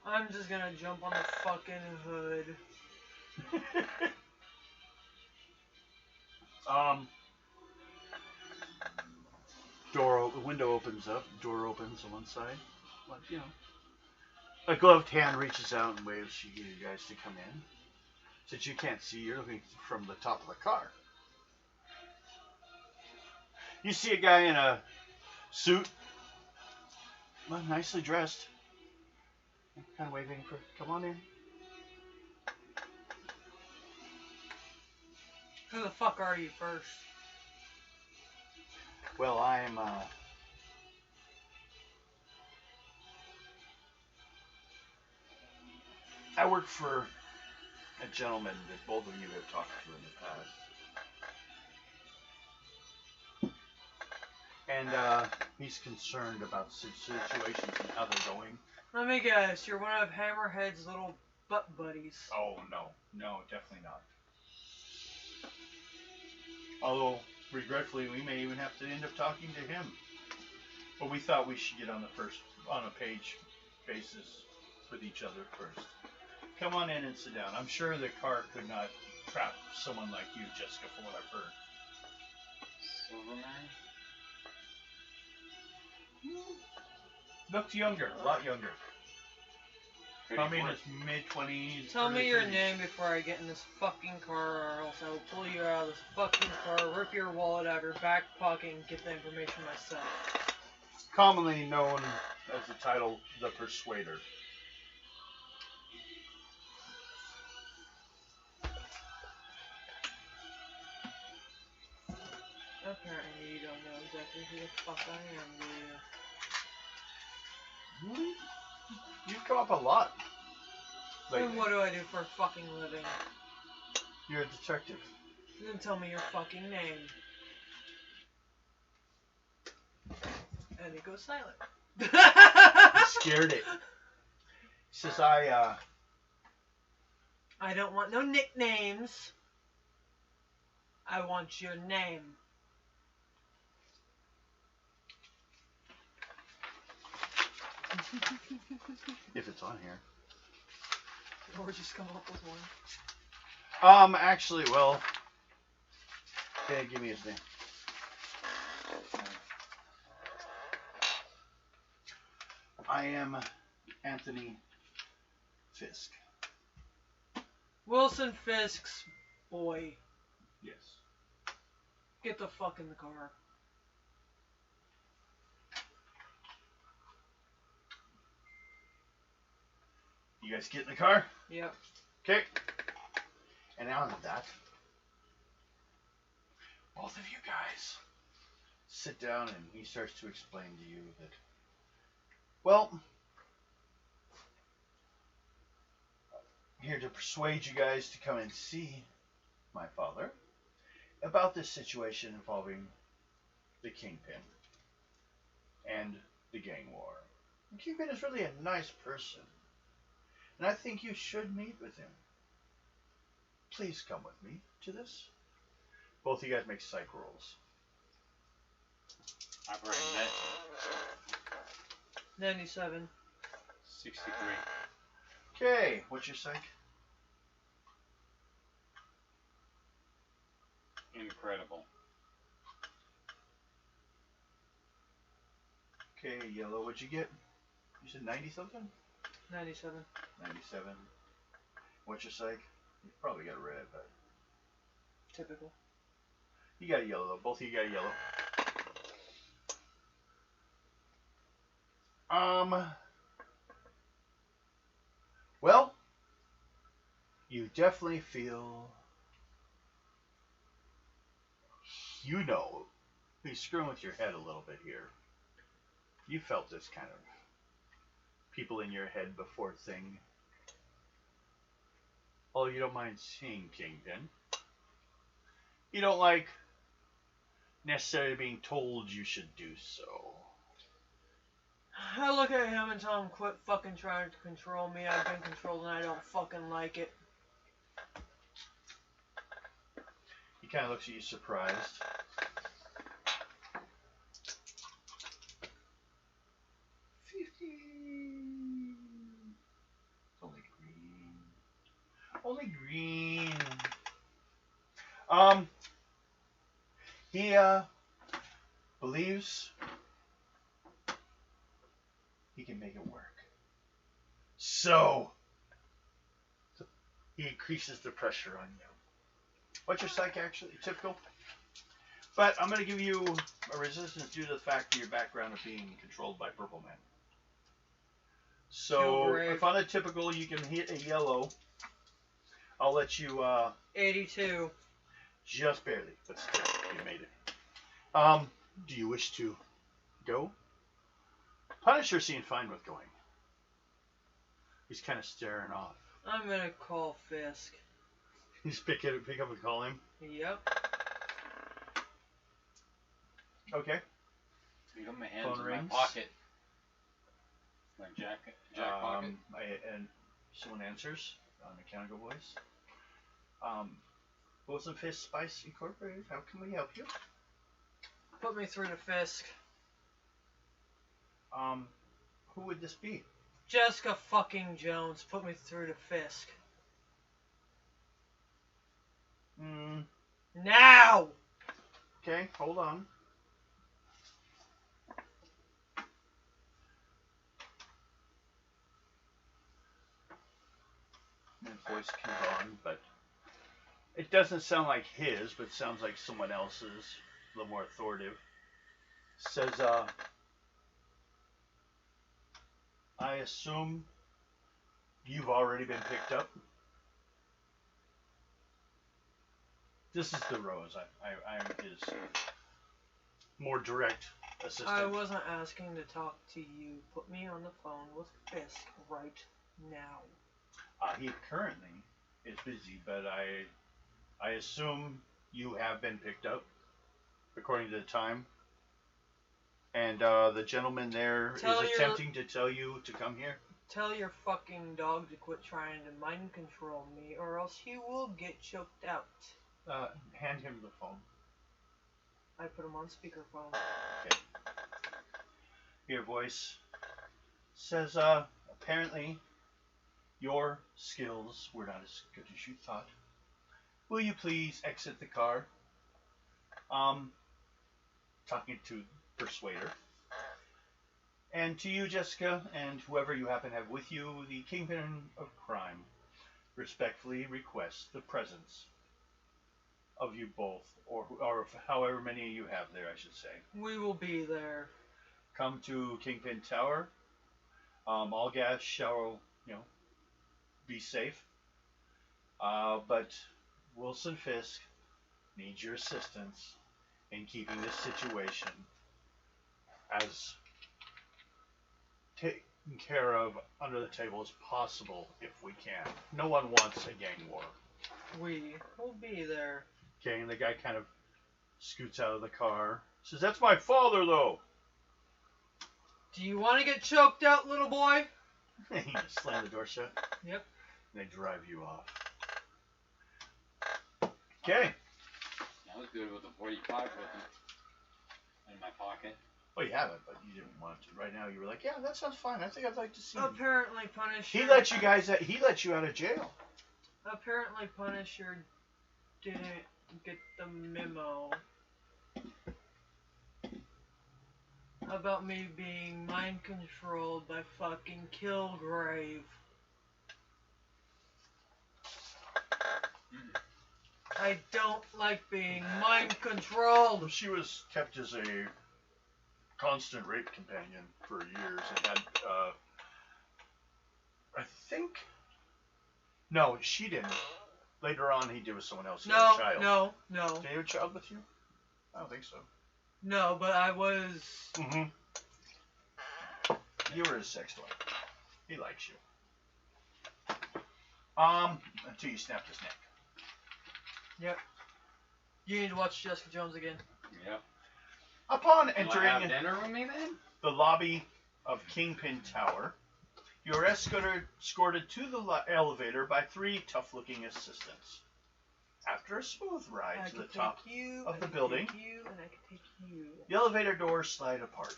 I'm just gonna jump on the fucking hood. Window opens up, door opens on one side. Like, you know. A gloved hand reaches out and waves for you guys to come in. Since you can't see, you're looking from the top of the car. You see a guy in a suit, well, nicely dressed. Kind of waving for, come on in. Who the fuck are you first? Well, I'm, I work for a gentleman that both of you have talked to in the past. And, he's concerned about situations and how they're going. Let me guess, you're one of Hammerhead's little butt buddies. Oh, no, definitely not. Although, regretfully, we may even have to end up talking to him. But we thought we should get on a page basis with each other first. Come on in and sit down. I'm sure the car could not trap someone like you, Jessica, from what I've heard. Silverman? Looked younger, a lot younger. Pretty Probably in much. his mid-20s. Tell me early your 30s. name before I get in this fucking car, or else I will pull you out of this fucking car, rip your wallet out of your back pocket, and get the information myself. Commonly known as the title, The Persuader. Apparently you don't know exactly who the fuck I am, do you? Really? You've come up a lot. And what do I do for a fucking living? You're a detective. Then tell me your fucking name. And it goes silent. You scared it. He says, I don't want no nicknames. I want your name. if it's on here. Or just come up with one. Actually, well, okay, give me his name. I am Anthony Fisk. Wilson Fisk's boy. Yes. Get the fuck in the car. You guys get in the car? Yep. Okay. And out of that, both of you guys sit down and he starts to explain to you that, well, I'm here to persuade you guys to come and see my father about this situation involving the Kingpin and the gang war. The Kingpin is really a nice person, and I think you should meet with him. Please come with me to this. Both of you guys make psych rolls. I've already met 97. 63. Okay, what's your psych? Incredible. Okay, yellow, what'd you get? You said 90 something? 97. 97. What's your psych? You probably got red, but Typical. you got yellow though. Both of you got yellow. Well, you definitely feel, you know, he's screwing with your head a little bit here. You felt this kind of people in your head before thing. Oh, you don't mind seeing Kingpin. You don't like necessarily being told you should do so. I look at him and tell him quit fucking trying to control me. I've been controlled and I don't fucking like it. He kind of looks at you surprised. Only green. Only green. He believes he can make it work. So he increases the pressure on you. What's your psych actually? Typical. But I'm going to give you a resistance due to the fact of your background of being controlled by Purple Man. So if on a typical you can hit a yellow, I'll let you 82. just barely, but still you made it. Do you wish to go? Punisher seemed fine with going. He's kind of staring off. I'm gonna call Fisk. You just pick up and call him. Yep. Okay. I got my hands Phone in rings. my pocket. My jack pocket. And someone answers on a mechanical voice. Both of his Spice Incorporated. How can we help you? Put me through to Fisk. Who would this be? Jessica fucking Jones. Put me through to Fisk. Now! Okay, hold on. His voice comes on, but it doesn't sound like his, but it sounds like someone else's, a little more authoritative. Says, I assume you've already been picked up. This is the Rose. I'm his more direct assistant. I wasn't asking to talk to you. Put me on the phone with Fisk right now. He currently is busy, but I assume you have been picked up, according to the time. And the gentleman there is attempting to tell you to come here. Tell your fucking dog to quit trying to mind control me, or else he will get choked out. Hand him the phone. I put him on speakerphone. Okay. Your voice says, apparently your skills were not as good as you thought. Will you please exit the car? Talking to Persuader. And to you, Jessica, and whoever you happen to have with you, the Kingpin of Crime respectfully requests the presence of you both, or however many you have there, I should say. We will be there. Come to Kingpin Tower. All gas shall, be safe. But Wilson Fisk needs your assistance in keeping this situation as taken care of under the table as possible if we can. No one wants a gang war. We will be there. Okay, and the guy kind of scoots out of the car. Says, "That's my father, though." Do you want to get choked out, little boy? He just slammed the door shut. Yep. And they drive you off. Okay. I was good with the 45 with him in my pocket. Well, you haven't, but you didn't want to. Right now, you were like, "Yeah, that sounds fine. I think I'd like to see him." Apparently, Punisher. He let you guys. He let you out of jail. Apparently, Punisher didn't get the memo about me being mind controlled by fucking Kilgrave. I don't like being mind controlled. She was kept as a constant rape companion for years and had, I think, no, she didn't. Later on, he did with someone else. He had a child. No. Did he have a child with you? I don't think so. No, but I was. Mm-hmm. You were his sex toy. He likes you. Until you snapped his neck. Yep. You need to watch Jessica Jones again. Yep. Upon Will I entering have dinner with me then? the lobby of Kingpin Tower, you are escorted to the elevator by 3 tough-looking assistants. After a smooth ride to the top of the building, the elevator doors slide apart,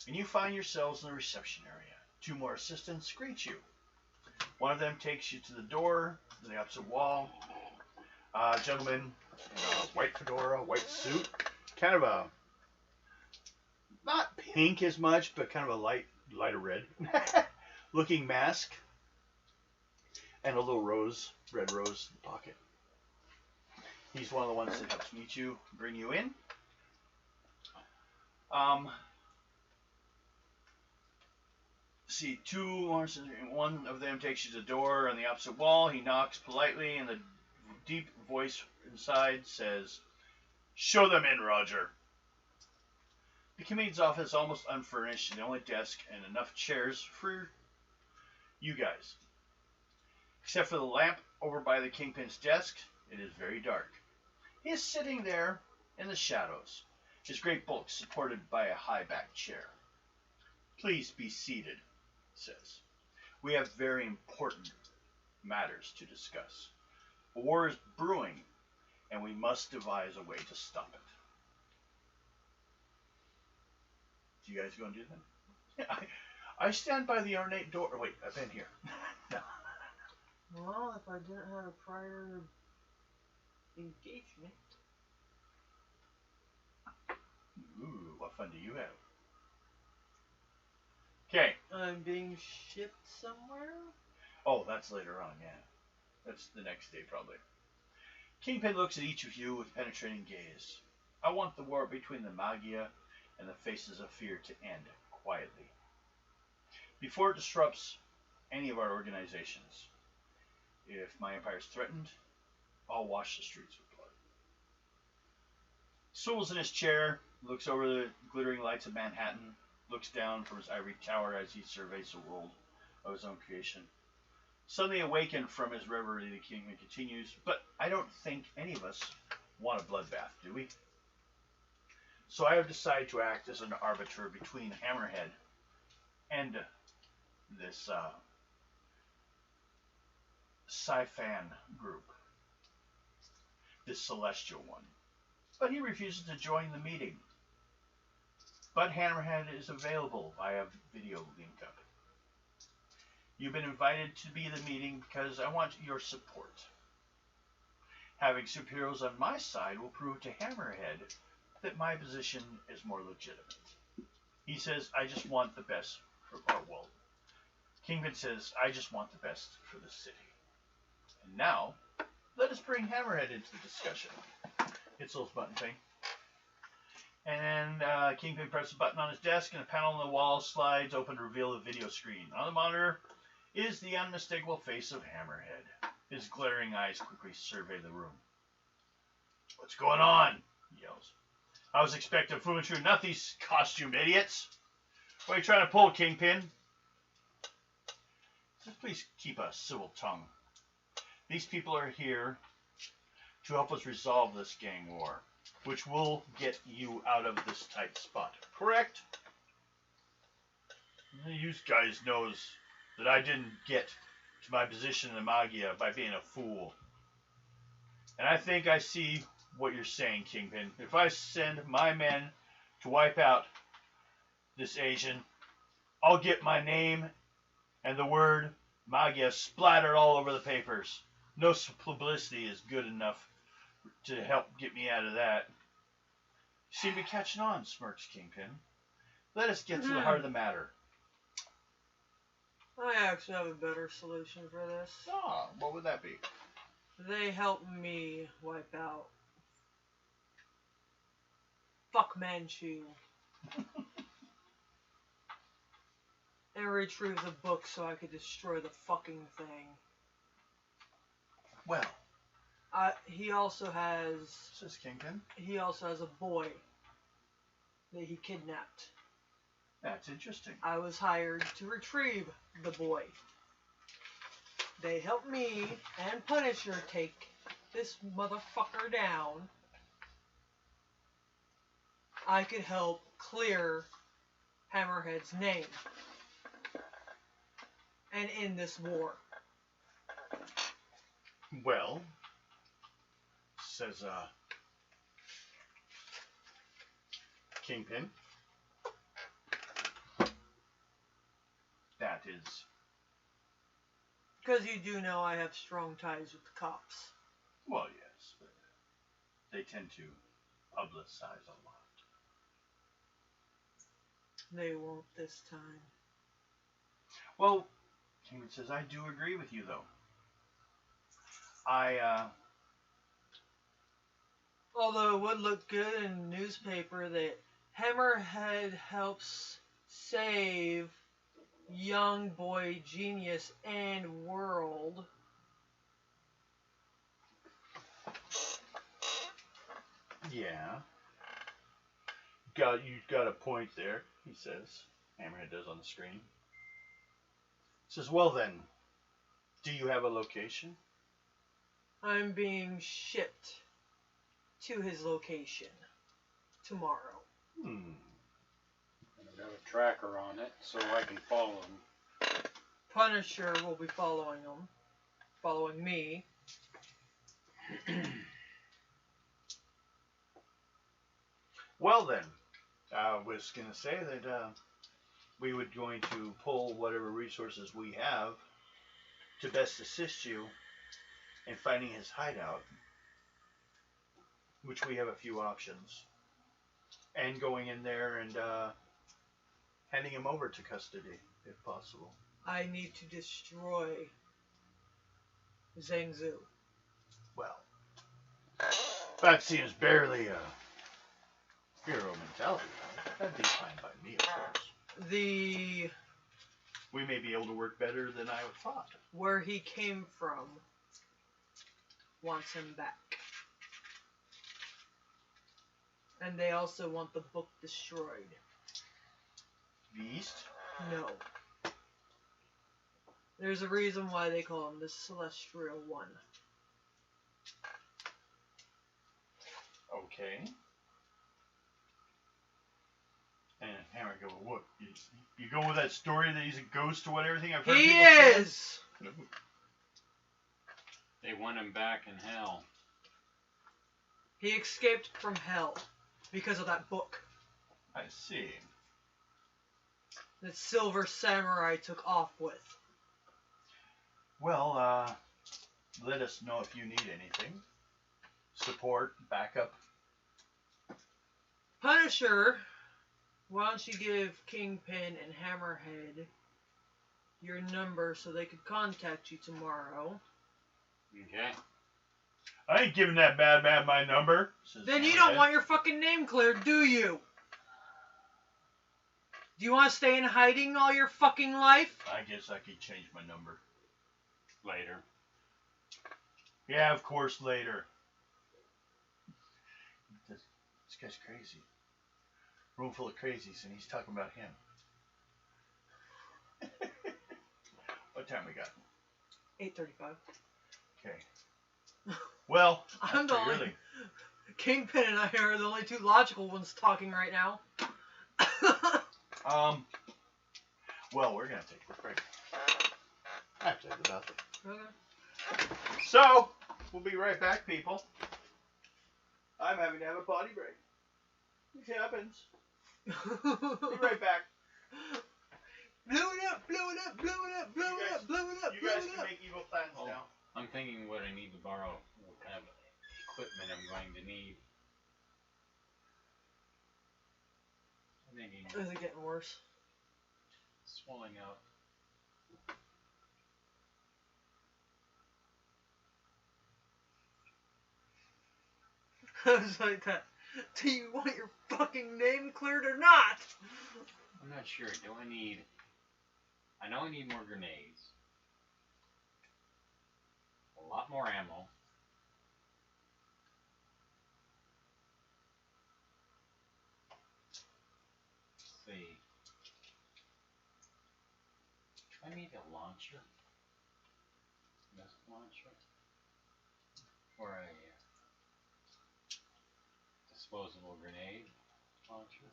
and you find yourselves in the reception area. 2 more assistants greet you. One of them takes you to the door in the opposite wall. Gentleman in a white fedora, white suit, kind of a, not pink as much, but kind of a lighter red looking mask, and a little red rose in the pocket. He's one of the ones that helps meet you, bring you in. See, 2 more, one of them takes you to the door on the opposite wall. He knocks politely, and the deep voice inside says, "Show them in, Roger." The comedian's office is almost unfurnished, and the only desk and enough chairs for you guys. Except for the lamp over by the Kingpin's desk, it is very dark. He is sitting there in the shadows, his great bulk supported by a high-backed chair. "Please be seated," he says. "We have very important matters to discuss. A war is brewing, and we must devise a way to stop it." Do you guys going to do that? I stand by the ornate door. Wait, I've been here. No. Well, if I didn't have a prior engagement. Ooh, what fun do you have? Okay. I'm being shipped somewhere? Oh, that's later on, yeah. That's the next day, probably. Kingpin looks at each of you with penetrating gaze. "I want the war between the Magia and the Faces of Fear to end quietly, before it disrupts any of our organizations. If my empire is threatened, I'll wash the streets with blood." Swivels in his chair, looks over the glittering lights of Manhattan, looks down from his ivory tower as he surveys the world of his own creation. Suddenly awakened from his reverie, the kingman continues, but I don't think any of us want a bloodbath, do we? So I have decided to act as an arbiter between Hammerhead and this Sci-Fan group, this celestial one. But he refuses to join the meeting. But Hammerhead is available via video link up. You've been invited to be the meeting because I want your support. Having superheroes on my side will prove to Hammerhead that my position is more legitimate. He says, I just want the best for our world. Kingpin says, I just want the best for the city. And now, let us bring Hammerhead into the discussion. Hits a little button thing. And Kingpin presses a button on his desk, and a panel on the wall slides open to reveal the video screen. On the monitor is the unmistakable face of Hammerhead. His glaring eyes quickly survey the room. What's going on? He yells. I was expecting Fumanchu, not these costume idiots. What are you trying to pull, Kingpin? Please keep a civil tongue. These people are here to help us resolve this gang war, which will get you out of this tight spot. Correct? You guys knows that I didn't get to my position in the Magia by being a fool. And I think I see what you're saying, Kingpin. If I send my men to wipe out this Asian, I'll get my name and the word Magia splattered all over the papers. No publicity is good enough to help get me out of that. You seem to be catching on, smirks Kingpin. Let us get to the heart of the matter. I actually have a better solution for this. Ah, what would that be? They help me wipe out Fuck Manchu. And retrieve the book so I could destroy the fucking thing. Well, he also has... says Kingpin. He also has a boy that he kidnapped. That's interesting. I was hired to retrieve the boy. They helped me and Punisher take this motherfucker down. I could help clear Hammerhead's name and end this war. Well, says Kingpin, that is... Because you do know I have strong ties with the cops. Well, yes, but they tend to publicize a lot. They won't this time. Well, Kingpin says, I do agree with you, though. Although it would look good in the newspaper that Hammerhead helps save young boy genius and world. Yeah. You got a point there, he says. Hammerhead does on the screen. Says, well then, do you have a location? I'm being shipped to his location tomorrow. I've got a tracker on it so I can follow him. Punisher will be following him. Following me. Well then, I was going to say that we would going to pull whatever resources we have to best assist you in finding his hideout, which we have a few options, and going in there and handing him over to custody, if possible. I need to destroy Zhangzu. Well, that seems barely a hero mentality. That'd be fine by me, of course. We may be able to work better than I thought. Where he came from wants him back. And they also want the book destroyed. Beast? No. There's a reason why they call him the Celestial One. Okay. And Hammer go, what? You go with that story that he's a ghost or what, everything I've heard He people say? is! They want him back in hell. He escaped from hell because of that book I see. that Silver Samurai took off with. Well, let us know if you need anything. Support, backup. Punisher, why don't you give Kingpin and Hammerhead your number so they could contact you tomorrow? Okay. I ain't giving that madman my number. Then you don't want your fucking name cleared, do you? Do you want to stay in hiding all your fucking life? I guess I could change my number. Later. Yeah, of course, later. This guy's crazy. Room full of crazies, and he's talking about him. What time we got? 8:35. Okay. Well, I'm the only... really. Kingpin and I are the only two logical ones talking right now. Well, we're gonna take a break. I have to take the bathroom. Okay. So, we'll be right back, people. I'm having to have a potty break. It happens. Be right back. Blow it up, blow it up, blow it up, blow it up, blow it up, You blow guys it can up. make evil plans Oh. now. I'm thinking what I need to borrow, what kind of equipment I'm going to need. I'm thinking Is it getting worse? swelling up. I was like that. Do you want your fucking name cleared or not? I'm not sure. Do I need... I know I need more grenades. A lot more ammo. Let's see. Do I need a launcher? Missile launcher? Or a disposable grenade launcher?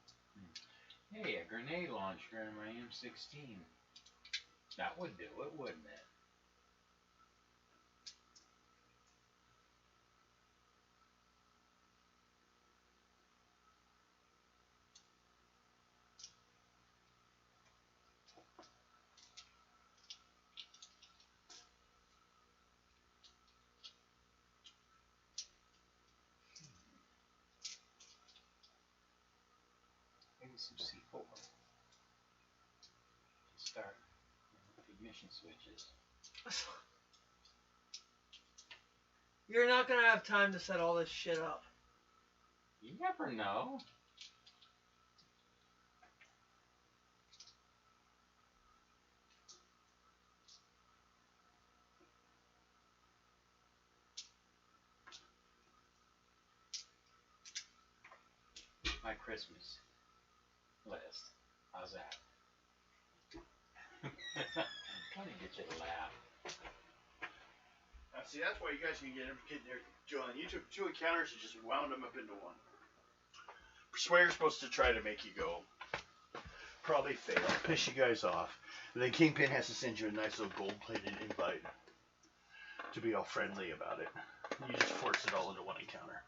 Hey, a grenade launcher in my M16. That would do it, wouldn't it? Maybe some C4. Start ignition switches. You're not gonna have time to set all this shit up. You never know. My Christmas list. How's that? Trying to get you to laugh. Now, see, that's why you guys can get there, John. You took two encounters and just wound them up into one. Persuader's supposed to try to make you go. Probably fail. Piss you guys off. And then Kingpin has to send you a nice little gold-plated invite to be all friendly about it. You just force it all into one encounter.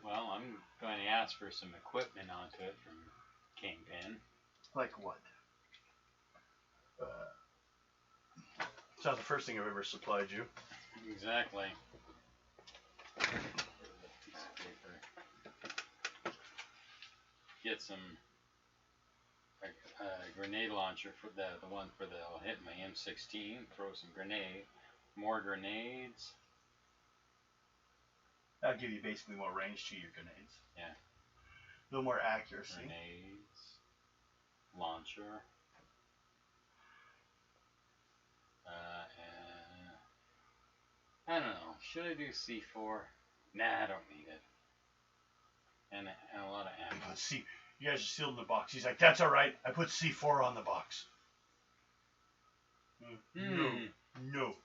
Well, I'm going to ask for some equipment onto it from Kingpin. Like what? It's not the first thing I've ever supplied you. Exactly. Piece of paper. Get some grenade launcher for the one for the I'll hit my M16. Throw some more grenades. That'll give you basically more range to your grenades. Yeah. A little more accuracy. Grenades. Launcher. And I don't know. Should I do C4? Nah, I don't need it. And a lot of ammo. Let's see. You guys are sealed in the box. He's like, that's all right. I put C4 on the box. No. No.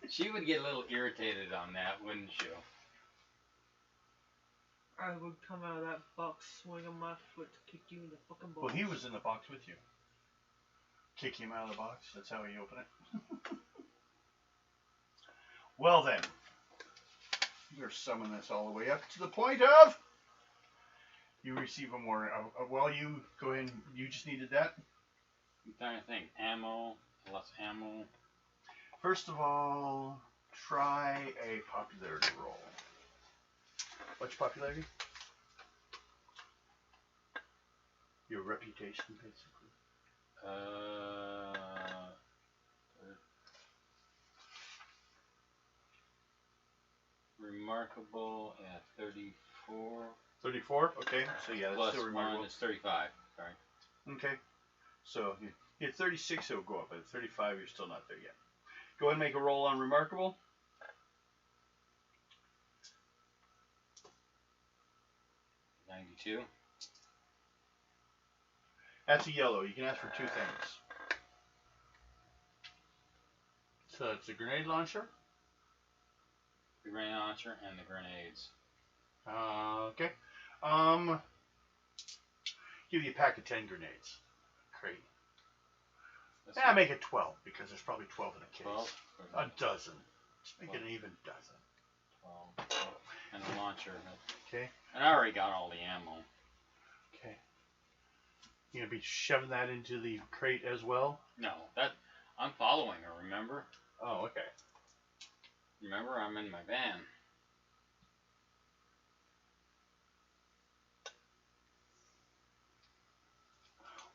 She would get a little irritated on that, wouldn't she? I would come out of that box swinging my foot to kick you in the fucking balls. Well, he was in the box with you. Kick him out of the box. That's how you open it. Well then. You're summoning this all the way up to the point of... You receive a warning. Well, you go ahead and... You just needed that? I'm trying to think. Ammo. Less ammo. First of all, try a popularity roll. What's your popularity? Your reputation, basically. Remarkable at 34. 34? Okay. So yeah, that's Plus still remarkable. 1 is 35. Sorry. Okay. So you at 36 it'll go up, but at 35 you're still not there yet. Go ahead and make a roll on remarkable. $92. That's a yellow. You can ask for two things. So it's a grenade launcher. The grenade launcher and the grenades. Okay. Give you a pack of 10 grenades. Crate. Yeah, make it 12 because there's probably 12 in a case. 12? A dozen. Just make it an even dozen. 12. And the launcher. Okay. And I already got all the ammo. Okay. You gonna be shoving that into the crate as well? No, I'm following her, remember? Oh, okay. Remember, I'm in my van.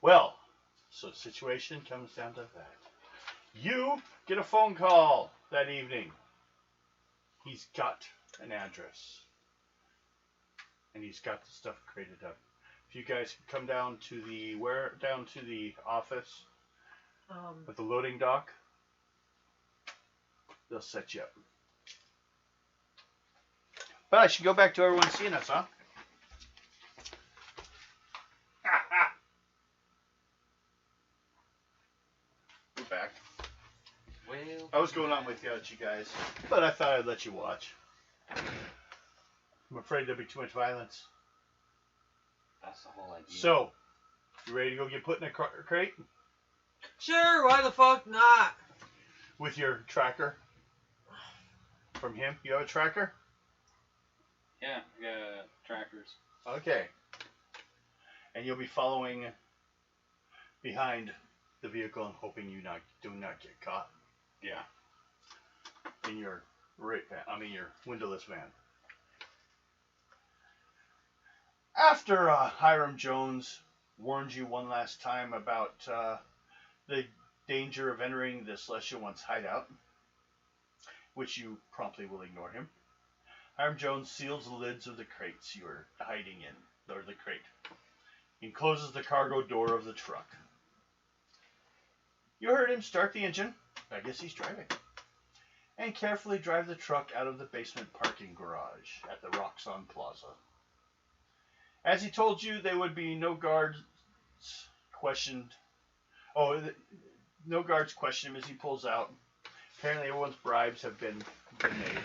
Well, so the situation comes down to that. You get a phone call that evening. He's got an address. And he's got the stuff crated up. If you guys can come down to the office with the loading dock, they'll set you up. But I should go back to everyone seeing us, huh? We're back. Well, I was going on without you guys, but I thought I'd let you watch. I'm afraid there'll be too much violence. that's the whole idea. So, you ready to go get put in a crate? Sure, why the fuck not? With your tracker? From him? You have a tracker? Yeah, we got trackers. Okay. And you'll be following behind the vehicle and hoping you do not get caught. Yeah. In your your windowless van. After Hiram Jones warned you one last time about the danger of entering the Celestial One's hideout, which you promptly will ignore him, Hiram Jones seals the lids of the crates you are hiding in, or the crate, and closes the cargo door of the truck. You heard him start the engine, I guess he's driving, and carefully drive the truck out of the basement parking garage at the Roxxon Plaza. As he told you, there would be no guards questioned. No guards question him as he pulls out. Apparently everyone's bribes have been made.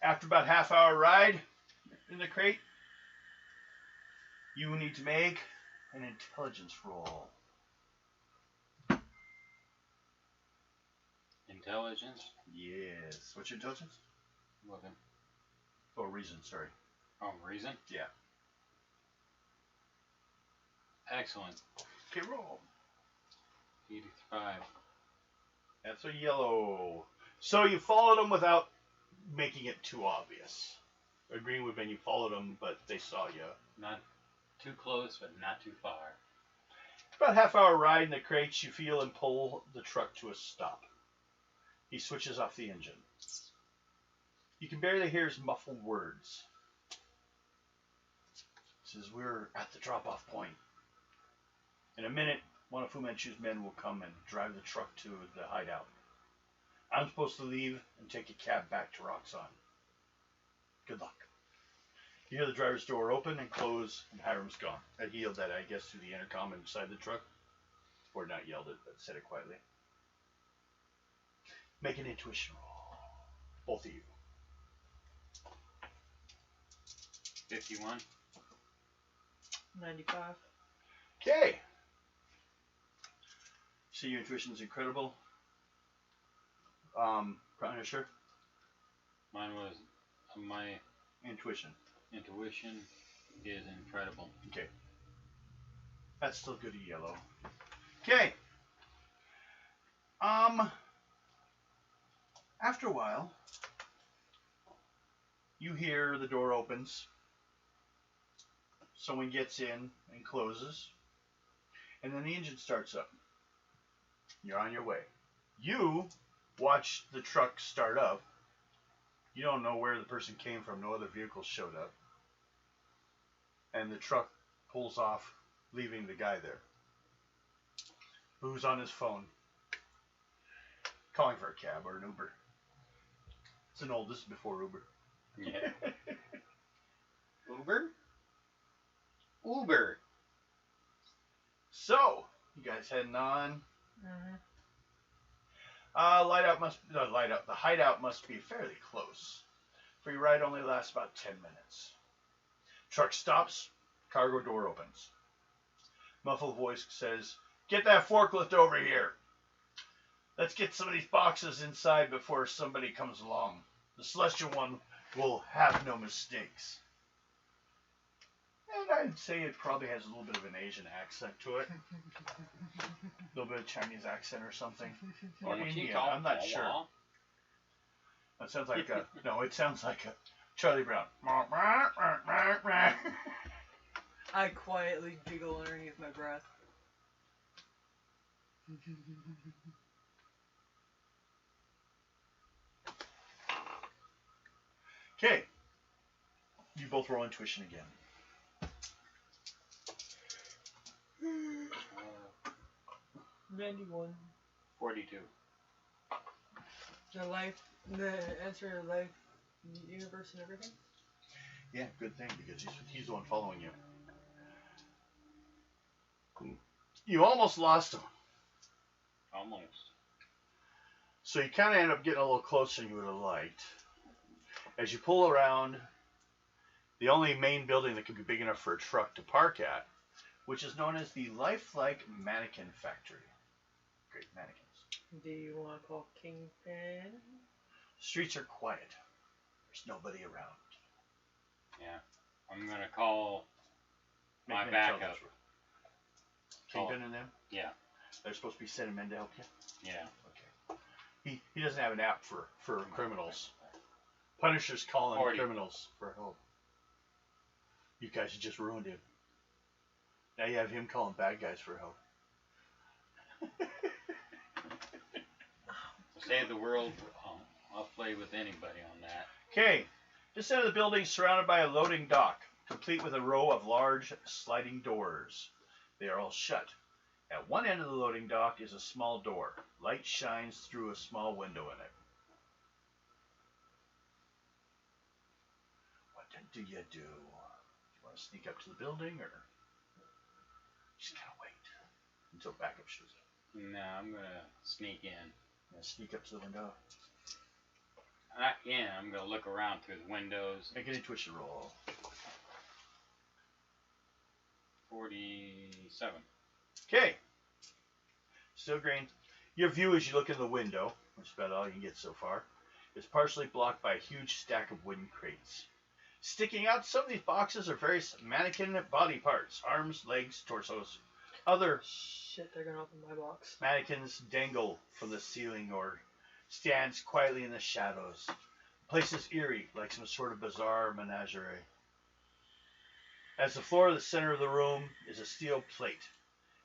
After about half-hour ride in the crate, you need to make an intelligence roll. Intelligence? Yes. What's your intelligence? Looking. Oh, reason, sorry. Oh, reason? Yeah. Excellent. Okay, roll. 85. That's a yellow. So you followed them without making it too obvious. Agreeing with Ben, you followed them, but they saw you. Not too close, but not too far. About a half-hour ride in the crates, you feel him pull the truck to a stop. He switches off the engine. You can barely hear his muffled words. He says, "We're at the drop-off point. In a minute, one of Fu Manchu's men will come and drive the truck to the hideout. I'm supposed to leave and take a cab back to Roxxon. Good luck." You hear the driver's door open and close, and Hiram's gone. I yelled that, I guess, through the intercom inside the truck. Or not yelled it, but said it quietly. Make an intuition roll. Both of you. 51. 95. Okay. So your intuition's incredible. Punisher? Mine was my Intuition. intuition is incredible. Okay. That's still good at yellow. Okay. After a while, you hear the door opens. Someone gets in and closes. And then the engine starts up. You're on your way. You watch the truck start up. You don't know where the person came from. No other vehicles showed up. And the truck pulls off, leaving the guy there. Who's on his phone. Calling for a cab or an Uber. This is before Uber. Yeah. Uber? Uber. So, you guys heading on. Mm-hmm. The hideout must be fairly close. For your ride only lasts about 10 minutes. Truck stops, cargo door opens. Muffled voice says, "Get that forklift over here. Let's get some of these boxes inside before somebody comes along. The Celestial one will have no mistakes." And I'd say it probably has a little bit of an Asian accent to it. A little bit of Chinese accent or something. Or Indian, I'm not sure. That sounds like a, no, it sounds like a Charlie Brown. I quietly giggle underneath my breath. Okay. You both roll intuition again. 91. 42. The answer to life, universe, and everything? Yeah, good thing, because he's the one following you. You almost lost him. Almost. So you kind of end up getting a little closer than you would have liked. As you pull around the only main building that could be big enough for a truck to park at, which is known as the Lifelike Mannequin Factory. Great mannequins. Do you want to call Kingpin? Streets are quiet. There's nobody around. Yeah. I'm going to call Make my me backup. intelligence roll. Kingpin and them? Yeah. They're supposed to be sending men to help you? Yeah. Okay. He doesn't have an app for criminals. Punisher's calling 40. criminals for help. You guys just ruined him. Now you have him calling bad guys for help. Save the world. I'll play with anybody on that. Okay. This end of the building is surrounded by a loading dock, complete with a row of large sliding doors. They are all shut. At one end of the loading dock is a small door. Light shines through a small window in it. What do you do? Do you want to sneak up to the building, or just kind of wait until backup shows up? No, I'm going to sneak in. Sneak up to the window. I'm going to look around through the windows. Make an intuition roll. 47. Okay. Still green. Your view as you look in the window, which is about all you can get so far, is partially blocked by a huge stack of wooden crates. Sticking out, some of these boxes are various mannequin body parts, arms, legs, torsos. Other Shit, they're gonna open my box. mannequins dangle from the ceiling or stands quietly in the shadows. The place is eerie, like some sort of bizarre menagerie. As the floor of the center of the room is a steel plate.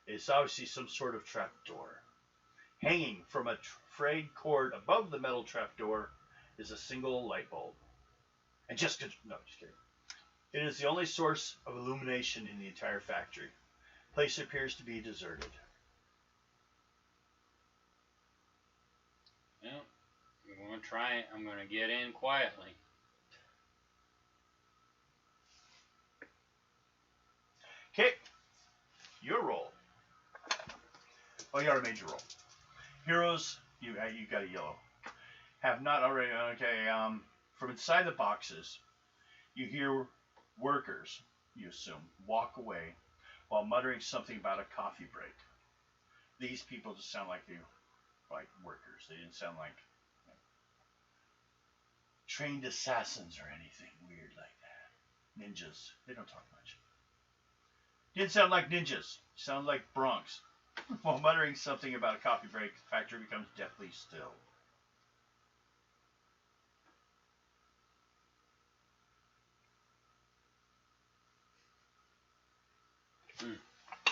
It is obviously some sort of trapdoor. Hanging from a frayed cord above the metal trapdoor is a single light bulb. And just kidding. It is the only source of illumination in the entire factory. The place appears to be deserted. Yeah. I'm going to try it. I'm going to get in quietly. Okay, your roll. Oh, you already made your roll. Heroes, you got a yellow. Have not already. Okay. From inside the boxes, you hear workers, you assume, walk away while muttering something about a coffee break. These people just sound like workers. They didn't sound like trained assassins or anything weird like that. Ninjas. They don't talk much. Didn't sound like ninjas. Sound like Bronx. While muttering something about a coffee break, the factory becomes deathly still.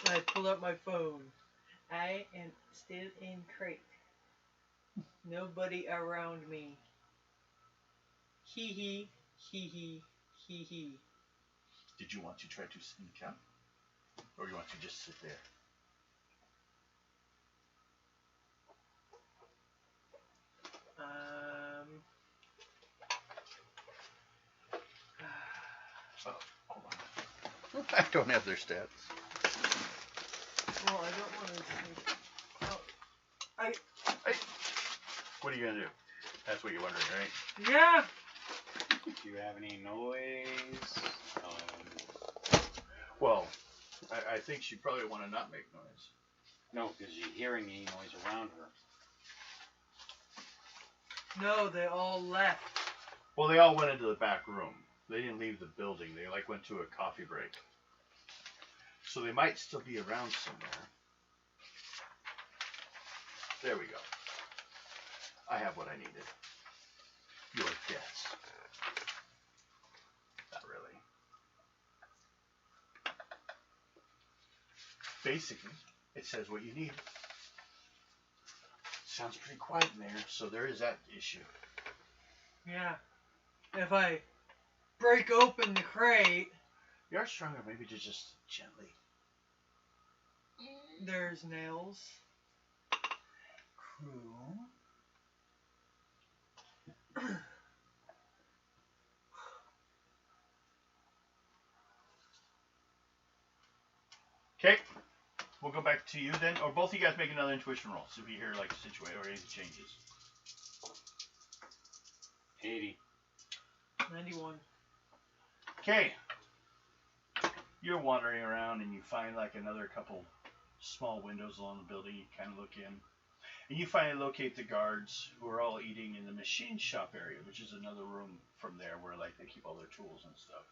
I pulled up my phone. I am still in crate. Nobody around me. Hee hee, hee hee, hee hee. Did you want to try to sneak out? Or you want to just sit there? Oh, hold on. I don't have their stats. Well, I don't want to sneak out. What are you gonna do? That's what you're wondering, right? Yeah! Do you have any noise? Well, I think she'd probably want to not make noise. No, because you're hearing any noise around her. No, they all left. Well, they all went into the back room. They didn't leave the building. They went to a coffee break. So they might still be around somewhere. There we go. I have what I needed. Your guess. Not really. Basically, it says what you need. Sounds pretty quiet in there, so there is that issue. Yeah. If I break open the crate, You are stronger, maybe just gently. there's nails. Cool. Okay, we'll go back to you then, or both of you guys make another intuition roll. See if you hear like a situation or anything changes. 80. 91. Okay, you're wandering around and you find like another couple small windows along the building. You kind of look in, and you finally locate the guards who are all eating in the machine shop area, which is another room from there where like they keep all their tools and stuff.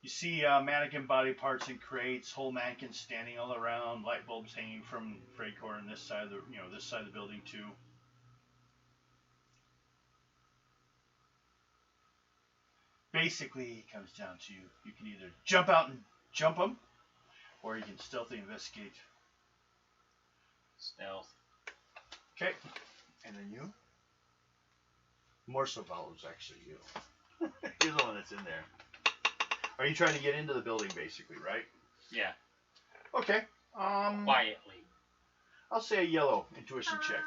You see mannequin body parts in crates, whole mannequins standing all around, light bulbs hanging from freight core on this side of the this side of the building too. Basically, it comes down to you can either jump out and jump them, or you can stealthily investigate. Stealth. Okay, and then you. More so follows actually you. You're the one that's in there. Are you trying to get into the building, basically, right? Yeah. Okay. Quietly. I'll say a yellow intuition check.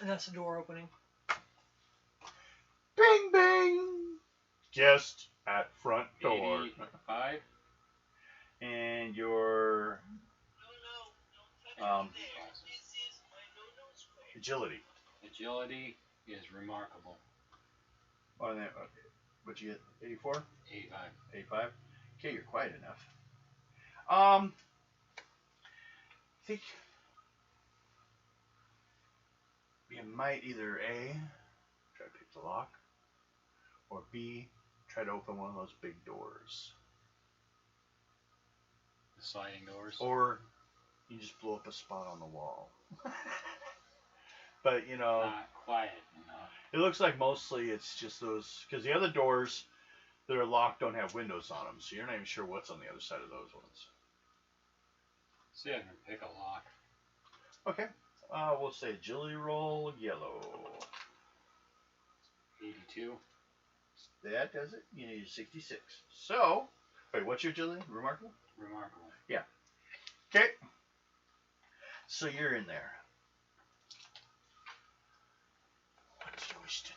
And that's the door opening. Bing, bing. Guest at front door. 85. And your agility. Agility is remarkable. Oh, okay. What'd you get? 84? 85. 85? Okay, you're quiet enough. I think you might either A, try to pick the lock, or B, try to open one of those big doors. The sliding doors. Or you just blow up a spot on the wall. But, Not quiet enough. it looks like mostly it's just those, because the other doors that are locked don't have windows on them, so you're not even sure what's on the other side of those ones. See if I can pick a lock. Okay, we'll say agility roll, yellow. 82. That does it. You need 66. So, wait, what's your agility? Remarkable? Remarkable. Yeah. Okay. So you're in there. What do you wish to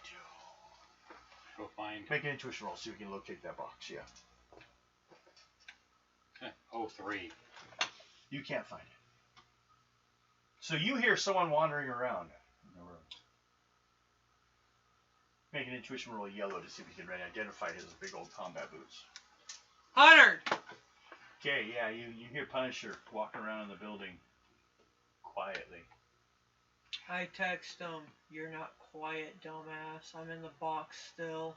do? Go find. Make an intuition roll so you can locate that box. Yeah. Oh, 3. You can't find it. So you hear someone wandering around in the room. Make an intuition roll yellow to see if you can identify his big old combat boots. 100. Okay, yeah, you hear Punisher walking around in the building quietly. I text him, "You're not quiet, dumbass. I'm in the box still."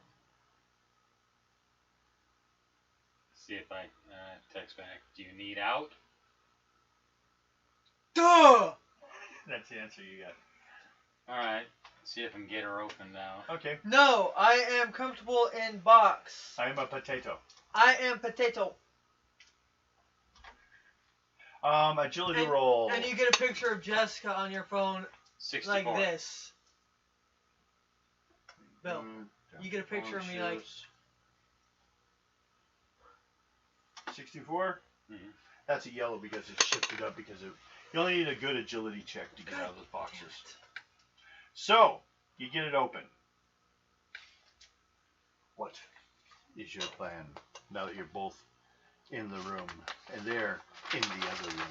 See if I text back. Do you need out? Duh! That's the answer you got. Alright. See if I can get her open now. Okay. No, I am comfortable in box. I am a potato. I am potato. Agility roll. And you get a picture of Jessica on your phone 64. like this. Bill, you get a picture of me like... 64? Mm-hmm. That's a yellow because it's shifted up because you only need a good agility check to get out of those boxes. So, you get it open. What is your plan now that you're both in the room and they're in the other room?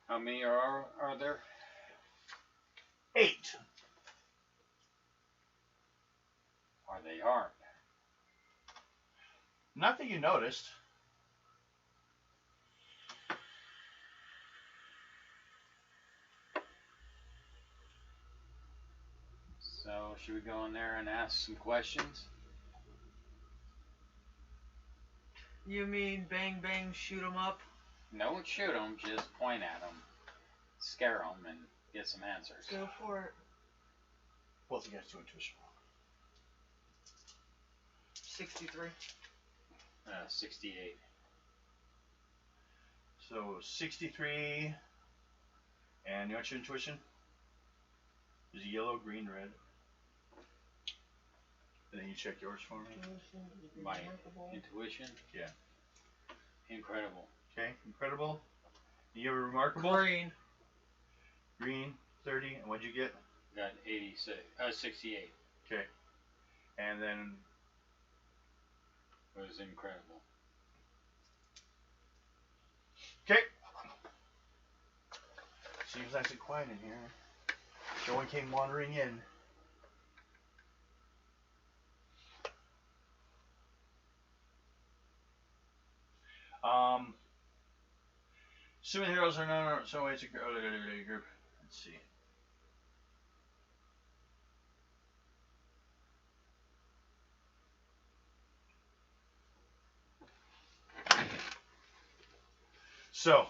How many are there? 8. Or they aren't. Not that you noticed. So, should we go in there and ask some questions? You mean bang bang shoot 'em up? Don't shoot them, just point at them. Scare them and get some answers. Go for it. Both of you guys do intuition roll. 63. 68. So 63. And you want your intuition? Is it yellow, green, red? And then you check yours for me. My intuition? Yeah. Incredible. Okay, incredible. You have a remarkable? Green. Green, 30. And what'd you get? Got 68. Okay. And then... It was incredible. Okay. Seems nice and quiet in here. No one came wandering in. Assuming heroes are known in some ways to group. Let's see. So,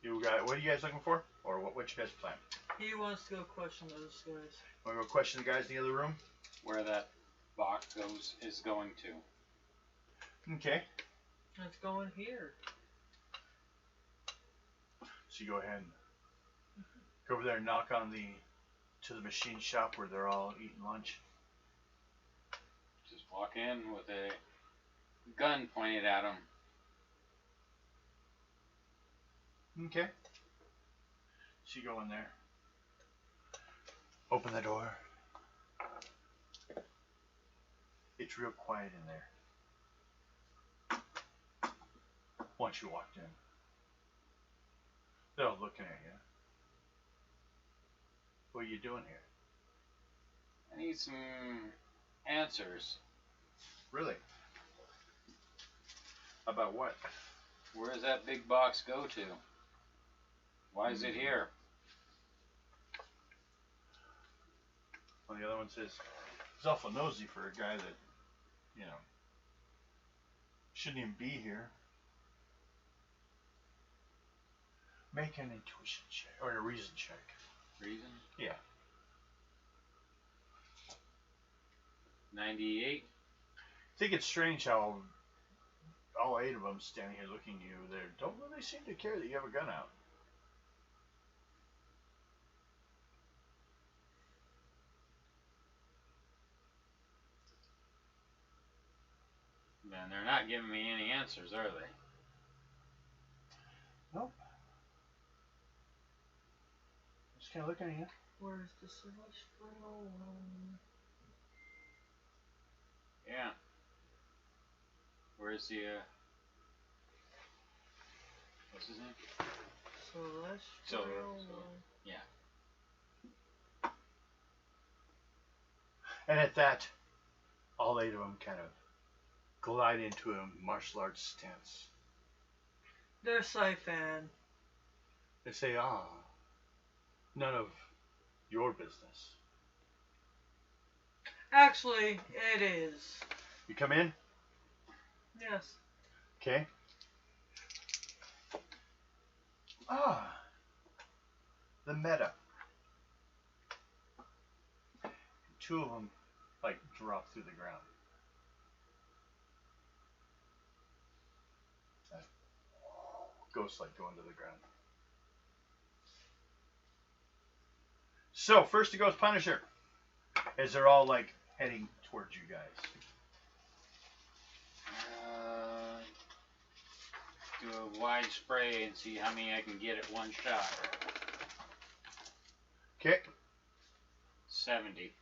you got, what are you guys looking for? Or what's your guys' plan? He wants to go question those guys. Want to go question the guys in the other room? Where that box is going to. Okay. Let's go in here. So you go ahead and go over there and knock on to the machine shop where they're all eating lunch. Just walk in with a gun pointed at them. Okay. So you go in there. Open the door. It's real quiet in there. Once you walked in. They're all looking at you. What are you doing here? I need some answers. Really? About what? Where does that big box go to? Why is it here? Well, the other one says, he's awful nosy for a guy that, shouldn't even be here. Make an intuition check, or a reason check. Reason? Yeah. 98. I think it's strange how all 8 of them standing here looking at you, they don't really seem to care that you have a gun out. Then they're not giving me any answers, are they? Nope. Just kind of looking at you. Where's the celestial one? Yeah. Where's the, what's his name? Celestial. Yeah. And at that, all 8 of them kind of glide into a martial arts stance. They're Sci-Fan. They say, none of your business. Actually, it is. You come in? Yes. Okay. The meta. 2 of them, like, drop through the ground. Ghost light going to the ground. So, first to go is Punisher. As they're all, like, heading towards you guys. Do a wide spray and see how many I can get at one shot. Okay. 70.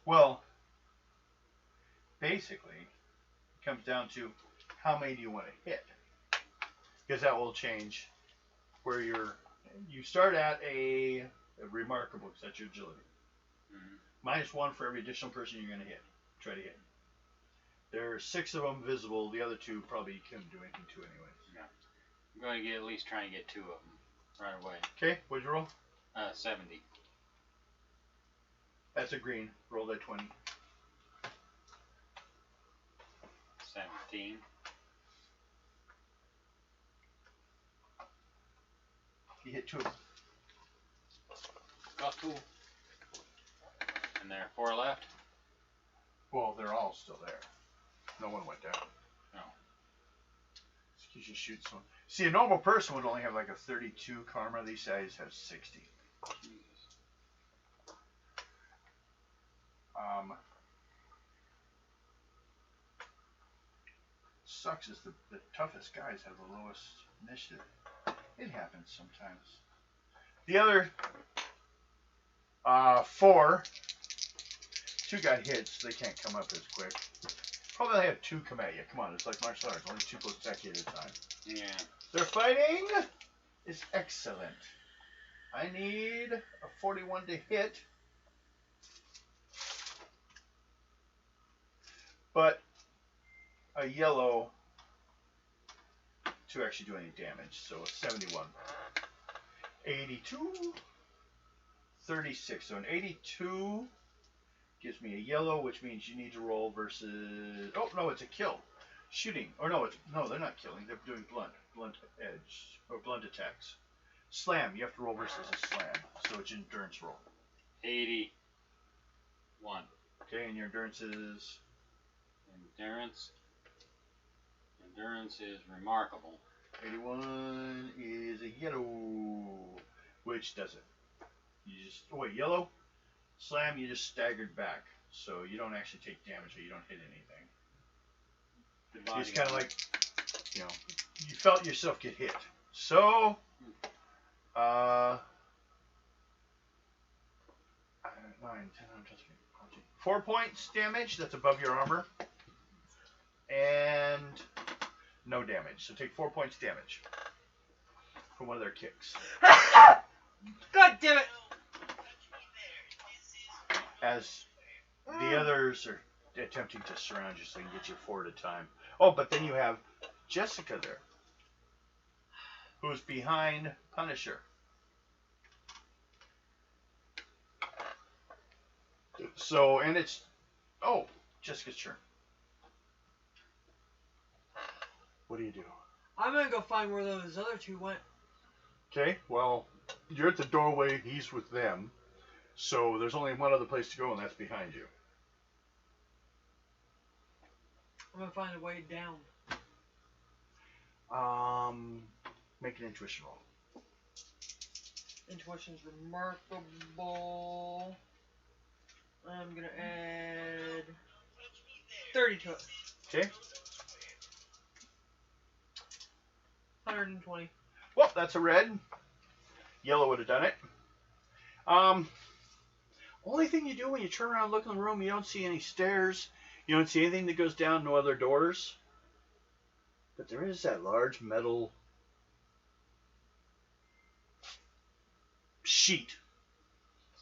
Well, basically, it comes down to how many do you want to hit. Because that will change where you start at a remarkable, because that's your agility. Mm-hmm. -1 for every additional person you're going to hit. Try to hit. There are 6 of them visible. The other 2 probably you couldn't do anything to anyways. Yeah. I'm going to at least try and get 2 of them right away. Okay, what'd you roll? 70. That's a green. Roll that 20. 17. You hit 2 of them. Got 2. And there are 4 left? Well, they're all still there. No one went down. No. You just shoot someone. See, a normal person would only have like a 32 karma. These guys have 60. Jesus. Sucks is the toughest guys have the lowest initiative. It happens sometimes. The other 4, 2 got hit, so they can't come up as quick. Probably only have 2 come at you. Come on, it's like martial arts. Only 2 goes back at a time. Yeah. Their fighting is excellent. I need a 41 to hit. But a yellow to actually do any damage. So 71. 82. 36. So an 82 gives me a yellow, which means you need to roll versus... Oh, no, it's a kill. Shooting. Or no, they're not killing. They're doing blunt. Blunt edge. Or blunt attacks. Slam. You have to roll versus a slam. So it's an endurance roll. 81. Okay, and your endurance is... Endurance is remarkable. 81 is a yellow, which does it. You just... Oh, wait, yellow? Slam, you just staggered back. So you don't actually take damage or you don't hit anything. It's kind of like, you know, you felt yourself get hit. So, 9, 10, 11, 12, 14. 4 points damage, that's above your armor. And no damage. So take 4 points damage from one of their kicks. God damn it! As the others are attempting to surround you so you can get you 4 at a time. Oh, but then you have Jessica there, who's behind Punisher. So, and it's... Oh, Jessica's turn. What do you do? I'm gonna go find where those other 2 went. Okay, well, you're at the doorway, he's with them. So there's only one other place to go, and that's behind you. I'm gonna find a way down. Make an intuition roll. Intuition's remarkable. I'm gonna add 30 to it. Okay. 120. Well, that's a red. Yellow would have done it. Only thing you do when you turn around and look in the room, you don't see any stairs. You don't see anything that goes down, no other doors. But there is that large metal sheet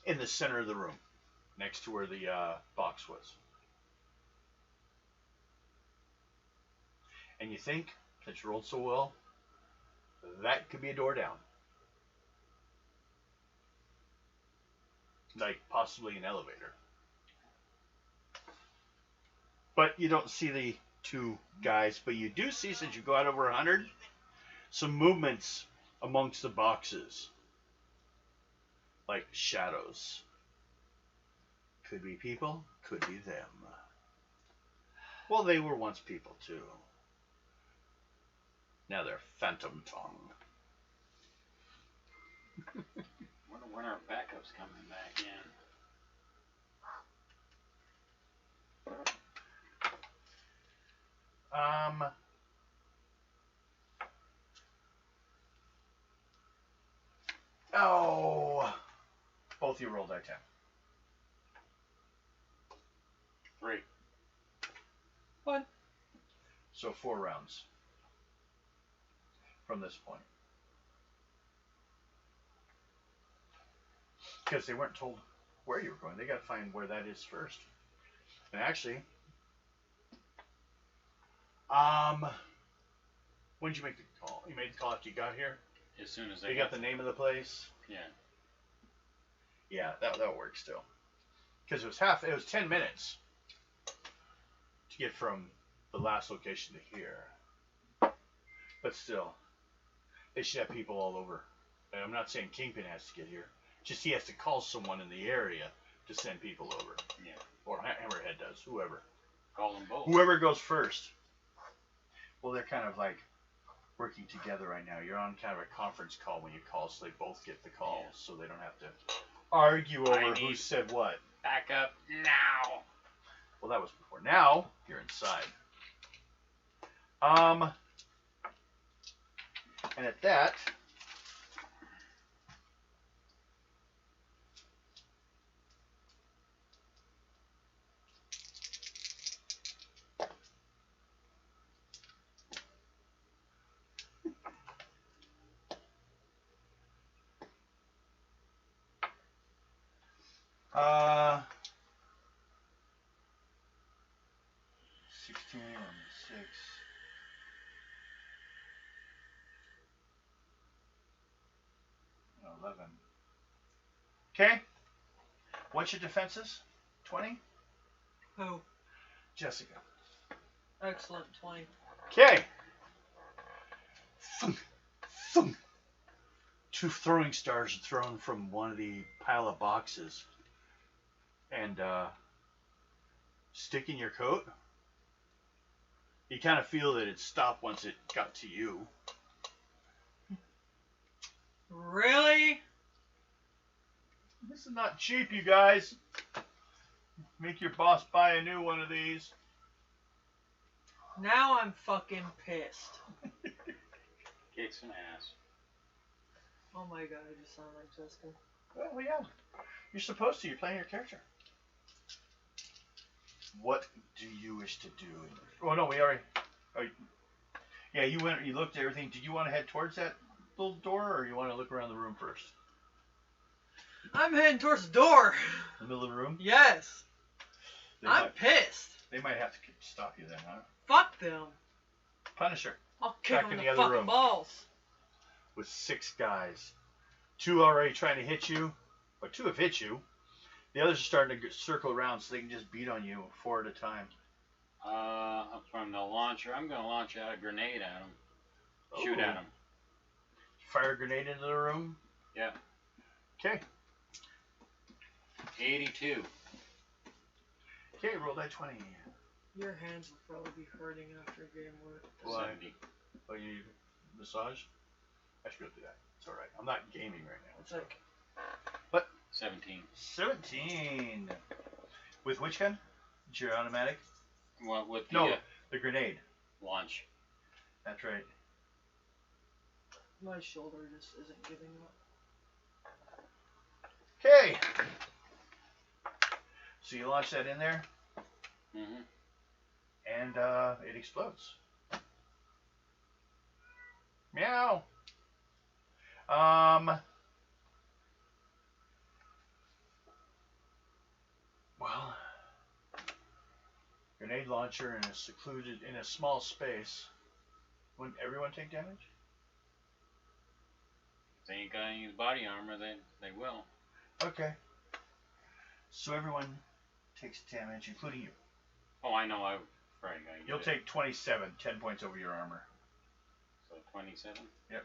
in the center of the room, next to where the box was. And you think, since you rolled so well, that could be a door down. Like possibly an elevator. But you don't see the two guys, but you do see, since you go out over 100, some movements amongst the boxes. Like shadows. Could be people, could be them. Well, they were once people too. Now they're phantom tongue. Wonder when our backup's coming back in. Oh. Both of you rolled I-10. 3. 1. So 4 rounds. From this point. Because they weren't told where you were going. They got to find where that is first. And actually, when did you make the call? You made the call after you got here? As soon as You got the name of the place? Yeah. Yeah, that works still. Because it was 10 minutes to get from the last location to here. But still, they should have people all over. And I'm not saying Kingpin has to get here. Just he has to call someone in the area to send people over. Yeah. Or Hammerhead does, whoever. Call them both. Whoever goes first. Well, they're kind of like working together right now. You're on kind of a conference call when you call, so they both get the calls, so they don't have to argue over who said what. Back up now. Well, that was before. Now you're inside. And at that, uh, 16 and 6. No, 11. Okay. What's your defenses? 20? Who? Jessica. Excellent. 20. Okay. Thunk, thunk. 2 throwing stars are thrown from one of the pile of boxes and stick in your coat. You kind of feel that it stopped once it got to you. Really? This is not cheap, you guys. Make your boss buy a new one of these. Now I'm fucking pissed. Kicks an ass. Oh my god, I just sound like Jessica. Well, yeah. You're supposed to. You're playing your character. What do you wish to do? Oh, no, we already... Oh, yeah, you went. You looked at everything. Did you want to head towards that little door, or you want to look around the room first? I'm heading towards the door. The middle of the room? Yes. I'm pissed. They might have to stop you then, huh? Fuck them. Punisher. I'll kick Back them in in the the other fucking room. balls. With 6 guys. 2 already trying to hit you. Or 2 have hit you. The others are starting to circle around so they can just beat on you 4 at a time. From the launcher, I'm going to launch out a grenade at him. Shoot at him. Fire a grenade into the room? Yeah. Okay. 82. Okay, roll that 20. Your hands will probably be hurting after a game work. Why? 70. Oh, you need massage? I should go do that. It's alright. I'm not gaming right now. It's like... What? 17. 17. With which gun? It's your automatic? What with the No, the grenade. launch? That's right. My shoulder just isn't giving up. Okay. So you launch that in there, Mm-hmm. and it explodes. Meow. Well, grenade launcher in a secluded, in a small space. Wouldn't everyone take damage? If they ain't got any body armor, then they will. Okay. So everyone takes damage, including you. Oh, I know. I'm afraid I You'll take 27, 10 points over your armor. So 27. Yep.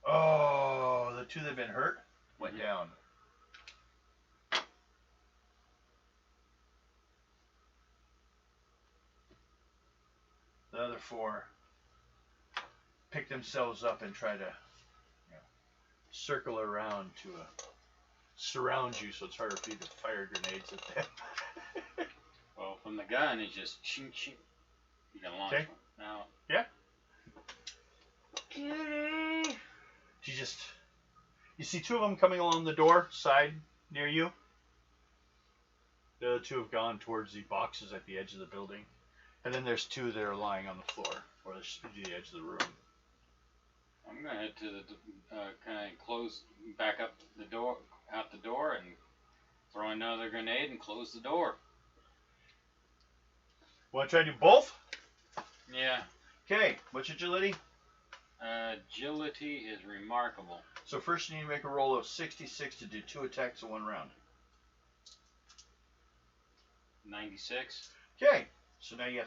Oh, the two that have been hurt went down. The other four pick themselves up and try to circle around to surround you, so it's harder for you to fire grenades at them. Well, from the gun, it's just ching ching. You can launch Okay. one. Now, Yeah. Kitty. You see two of them coming along the door side near you. The other two have gone towards the boxes at the edge of the building. And then there's two that are lying on the floor, or the edge of the room. I'm gonna head to the kind of close back up the door, out the door, and throw another grenade and close the door. Want to try to do both? Yeah. Okay. What's your agility? Agility is remarkable. So first you need to make a roll of 66 to do 2 attacks in 1 round. 96. Okay. So now you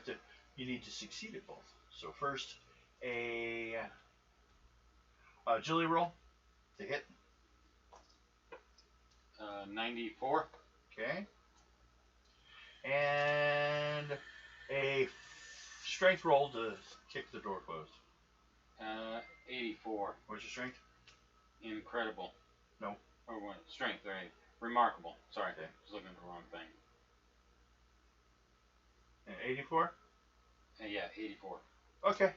need to succeed at both. So first, a agility roll to hit. 94. Okay. And a strength roll to kick the door closed. 84. What's your strength? Incredible. No. Or what? Strength, right? Remarkable. Sorry, Okay. I was looking at the wrong thing. And 84? Yeah, 84. Okay.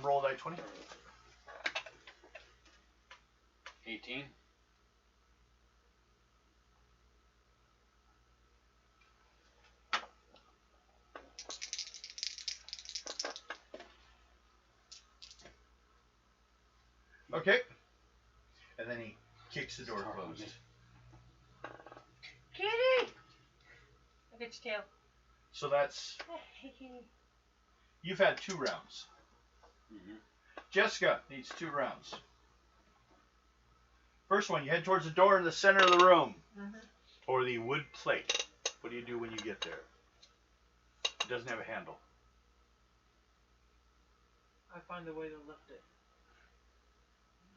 Roll die 20. 18. Okay. And then he kicks the door closed. Kitty. Look at your tail. So that's... You've had 2 rounds. Mm-hmm. Jessica needs 2 rounds. First one, you head towards the door in the center of the room. Mm-hmm. Or the wood plate. What do you do when you get there? It doesn't have a handle. I find a way to lift it.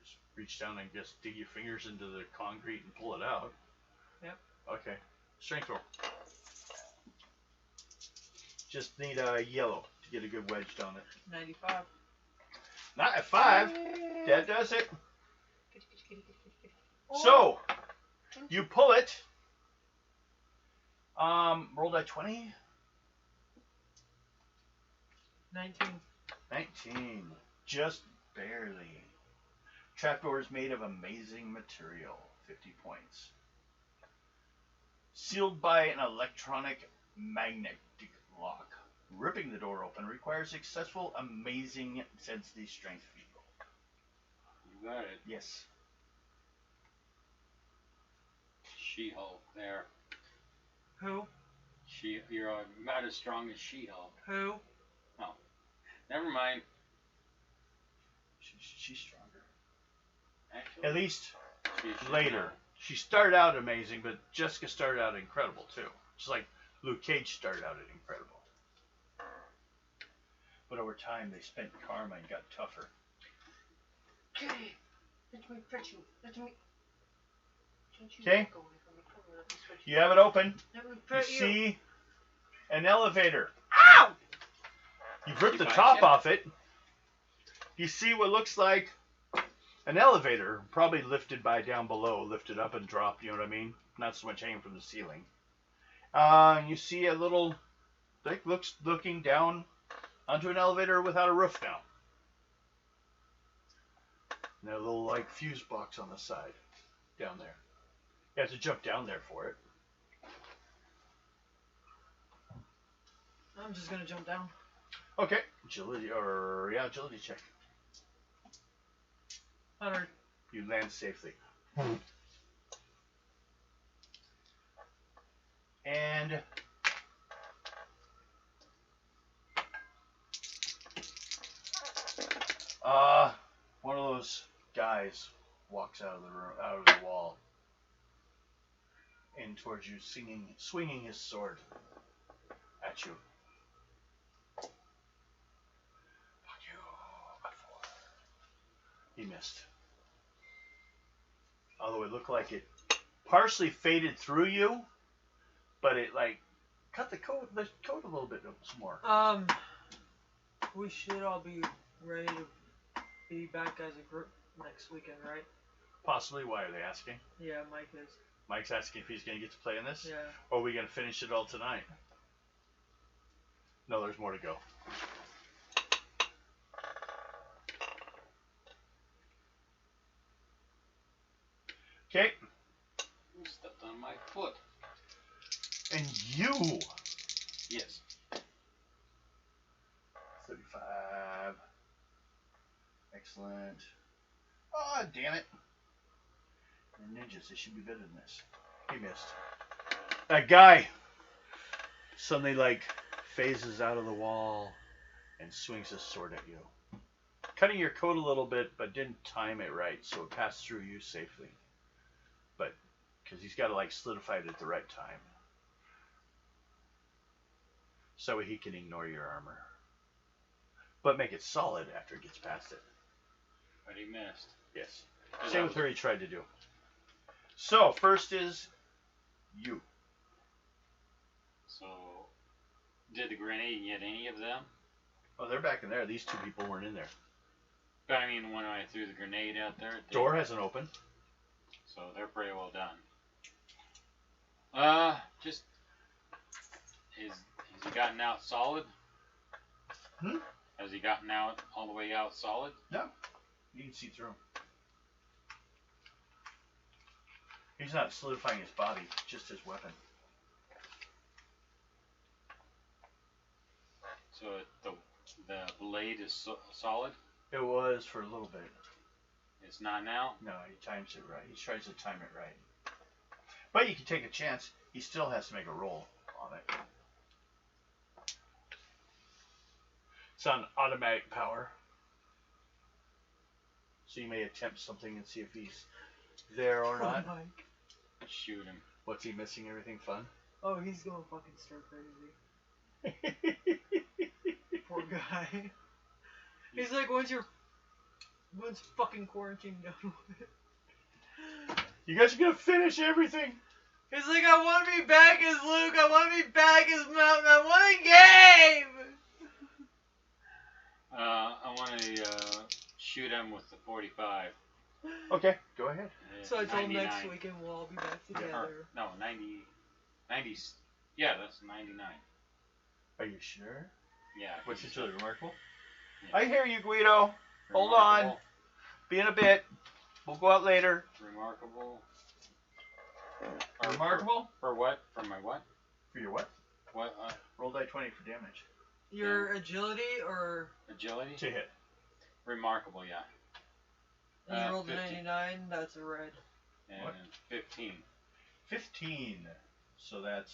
Just reach down and just dig your fingers into the concrete and pull it out. Yep. Okay. Strength roll. Just need a yellow to get a good wedge on it. 95. Not at 5. That does it. Kitty, kitty, kitty, kitty, kitty. So, you pull it. Roll die 20. 19. 19. Just barely. Trapdoor is made of amazing material. 50 points. Sealed by an electronic magnetic lock. Ripping the door open requires successful, amazing, sensitive strength feat roll. You got it. Yes. She-Hulk there. Who? You're about as strong as She-Hulk. Who? Oh, never mind. She's stronger. Actually, At least she's later. She started out amazing, but Jessica started out incredible too. Just like Luke Cage started out at incredible. But over time, they spent karma and got tougher. Kitty. Let me pet you. Let me. Okay. You have it open. Let me You pet you. see an elevator. Ow! You've ripped She the bites top you? off it. You see what looks like an elevator, probably lifted by down below, lifted up and dropped, you know what I mean? Not so much hanging from the ceiling. You see a little, looking down onto an elevator without a roof now. And a little like fuse box on the side, down there. You have to jump down there for it. I'm just gonna jump down. Okay, agility agility check. 100. You land safely. And one of those guys walks out of the room, out of the wall, in towards you, swinging his sword at you. Fuck you, before. He missed. Although it looked like it partially faded through you, but it like cut the coat a little bit some more. We should all be ready to be back as a group next weekend, right? Possibly. Why are they asking? Yeah, Mike is. Mike's asking if he's going to get to play in this? Yeah. Or are we going to finish it all tonight? No, there's more to go. Okay. You stepped on my foot. And you. Yes. 35. Excellent. Oh, damn it. They're ninjas. They should be better than this. He missed. That guy suddenly, like, phases out of the wall and swings his sword at you. Cutting your coat a little bit, but didn't time it right, so it passed through you safely. But, because he's got to, like, solidify it at the right time. So he can ignore your armor. But make it solid after it gets past it. But he missed. Yes. Same with her he tried to do. So, first is you. So, did the grenade get any of them? Oh, they're back in there. These two people weren't in there. But I mean, when I threw the grenade out there, Door hasn't opened. So they're pretty well done. Just has he gotten out solid? Hmm? Has he gotten out all the way out solid? No. You can see through him. He's not solidifying his body, just his weapon. So the blade is solid? It was for a little bit. It's not now? No, he times it right. He tries to time it right. But you can take a chance. He still has to make a roll on it. It's on automatic power. So you may attempt something and see if he's there or not. Oh, Mike. Shoot him. What's he missing? Everything fun? Oh, he's going fucking stir crazy. Poor guy. He's like, when's fucking quarantine done with? You guys are gonna finish everything. He's like, I want to be back as Luke. I want to be back as Mountain. I want a game. I want to shoot him with the 45. Okay, go ahead. So I told him 99. next weekend we'll all be back together. No, 90. Yeah, that's 99. Are you sure? Yeah. What's he's really remarkable? Yeah. I hear you, Guido. Hold on. Remarkable. Be in a bit. We'll go out later. Remarkable. Remarkable? For what? For my what? For your what? What? Roll die 20 for damage. Your agility or Agility? To hit. Remarkable, yeah. you rolled a 50. 99, that's a red. And What? 15. 15. So that's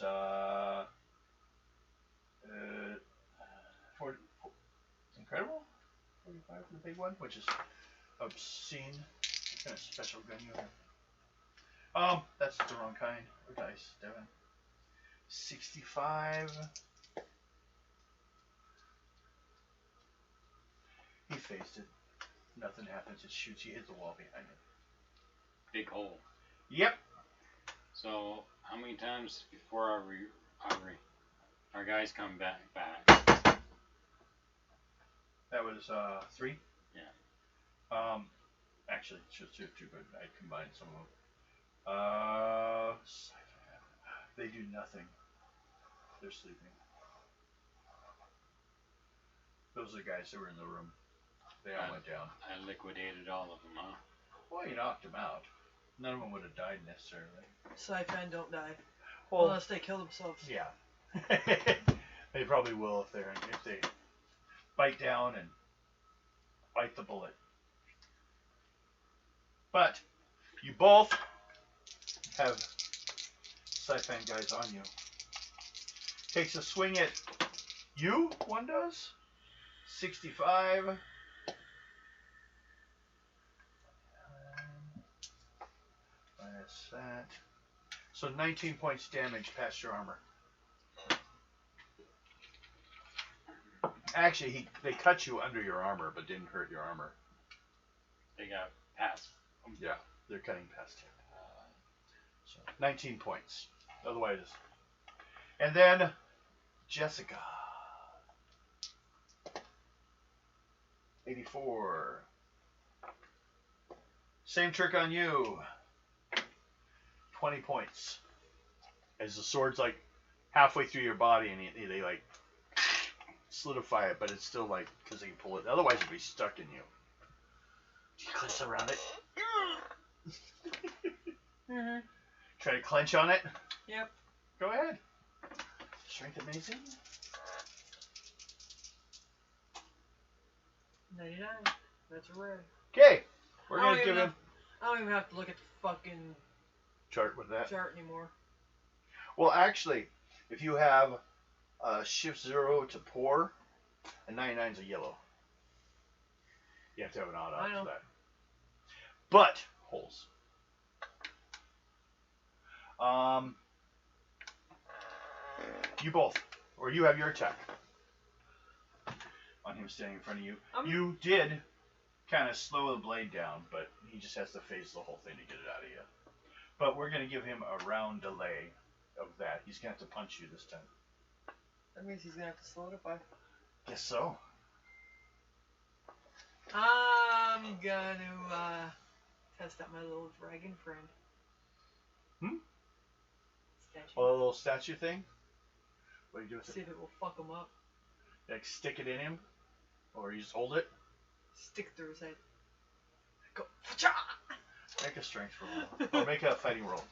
40, incredible. 45 for the big one, which is obscene. What kind of special gun you have? That's the wrong kind of dice, Devin. 65. He phased it. Nothing happens. It shoots. You hit the wall behind it. Big hole. Yep. So, how many times before our guys come back? That was 3. Yeah. Actually, it's just 2, but I combined some of them. They do nothing. They're sleeping. Those are the guys that were in the room. They all went down. I liquidated all of them, huh? Well, you knocked them out. None of them would have died necessarily. Sci-Fan don't die. Well, Unless they kill themselves. yeah. They probably will if they bite down and bite the bullet. But you both have Sci-Fan guys on you. Takes a swing at you. One does. 65. Minus that. So 19 points damage past your armor. Actually, they cut you under your armor, but didn't hurt your armor. They got past. Yeah, they're cutting past him. So 19 points. Otherwise, and then Jessica. 84. Same trick on you. 20 points. As the sword's like halfway through your body and they like solidify it, but it's still like, because they can pull it. Otherwise, it'd be stuck in you. Do you clench around it? Mm-hmm. Try to clench on it? Yep. Go ahead. Strength amazing. 99. That's a rare. Okay. We're going to give him I don't even have to look at the fucking chart with that. chart anymore. Well, actually, if you have shift 0 to pour, and 99's a yellow. You have to have an odd odds for that. But, holes. You both, or you have your attack on him standing in front of you. You did kind of slow the blade down, but he just has to phase the whole thing to get it out of you. But we're going to give him a round delay of that. He's going to have to punch you this time. That means he's going to have to solidify. Guess so. I'm going to test out my little dragon friend. Statue. Oh, a little statue thing? What do you do with See it? if it will fuck him up. Like stick it in him? Or you just hold it? Stick it through his head. Go. Fa-cha! Make a strength roll. Or make a fighting roll.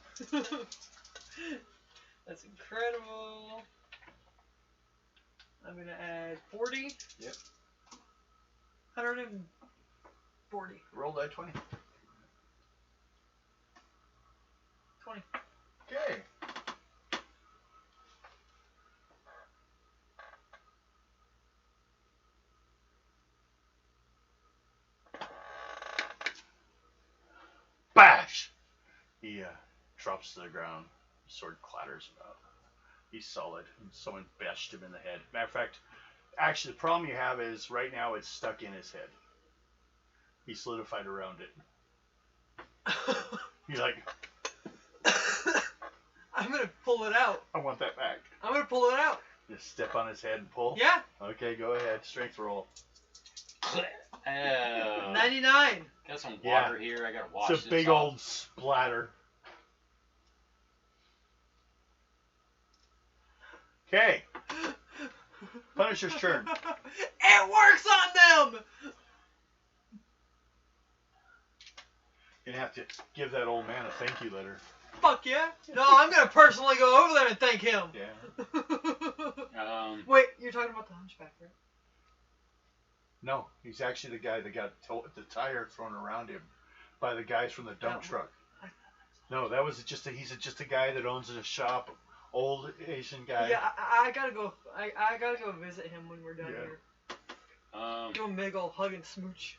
That's incredible. I'm going to add 40. Yep. 140. Roll die 20. 20. Okay. Bash! He drops to the ground. Sword clatters about. He's solid. Someone bashed him in the head. Matter of fact, actually, the problem you have is right now it's stuck in his head. He solidified around it. You're like, I'm going to pull it out. I want that back. I'm going to pull it out. Just step on his head and pull? Yeah. Okay, go ahead. Strength roll. 99. Got some water here. I gotta wash this It's a big off. old splatter. Okay. Punisher's turn. It works on them! You're gonna have to give that old man a thank you letter. Fuck yeah. No, I'm going to personally go over there and thank him. Yeah. Wait, you're talking about the hunchback, right? No, he's actually the guy that got the tire thrown around him by the guys from the dump truck. No, that was he's just a guy that owns a shop, old Asian guy. Yeah, I gotta go. I gotta go visit him when we're done here. Do a big old hug and smooch.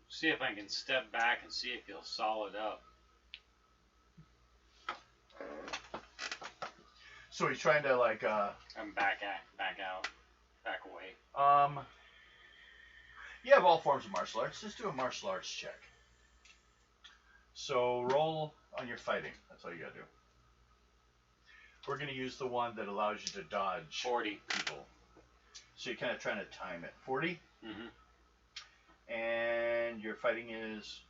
See if I can step back and see if he'll solid up. So he's trying to like. I'm back out, back away. You have all forms of martial arts. Just do a martial arts check. So roll on your fighting. That's all you gotta do. We're gonna use the one that allows you to dodge 40 people. So you're kind of trying to time it. 40. Mm-hmm. And your fighting is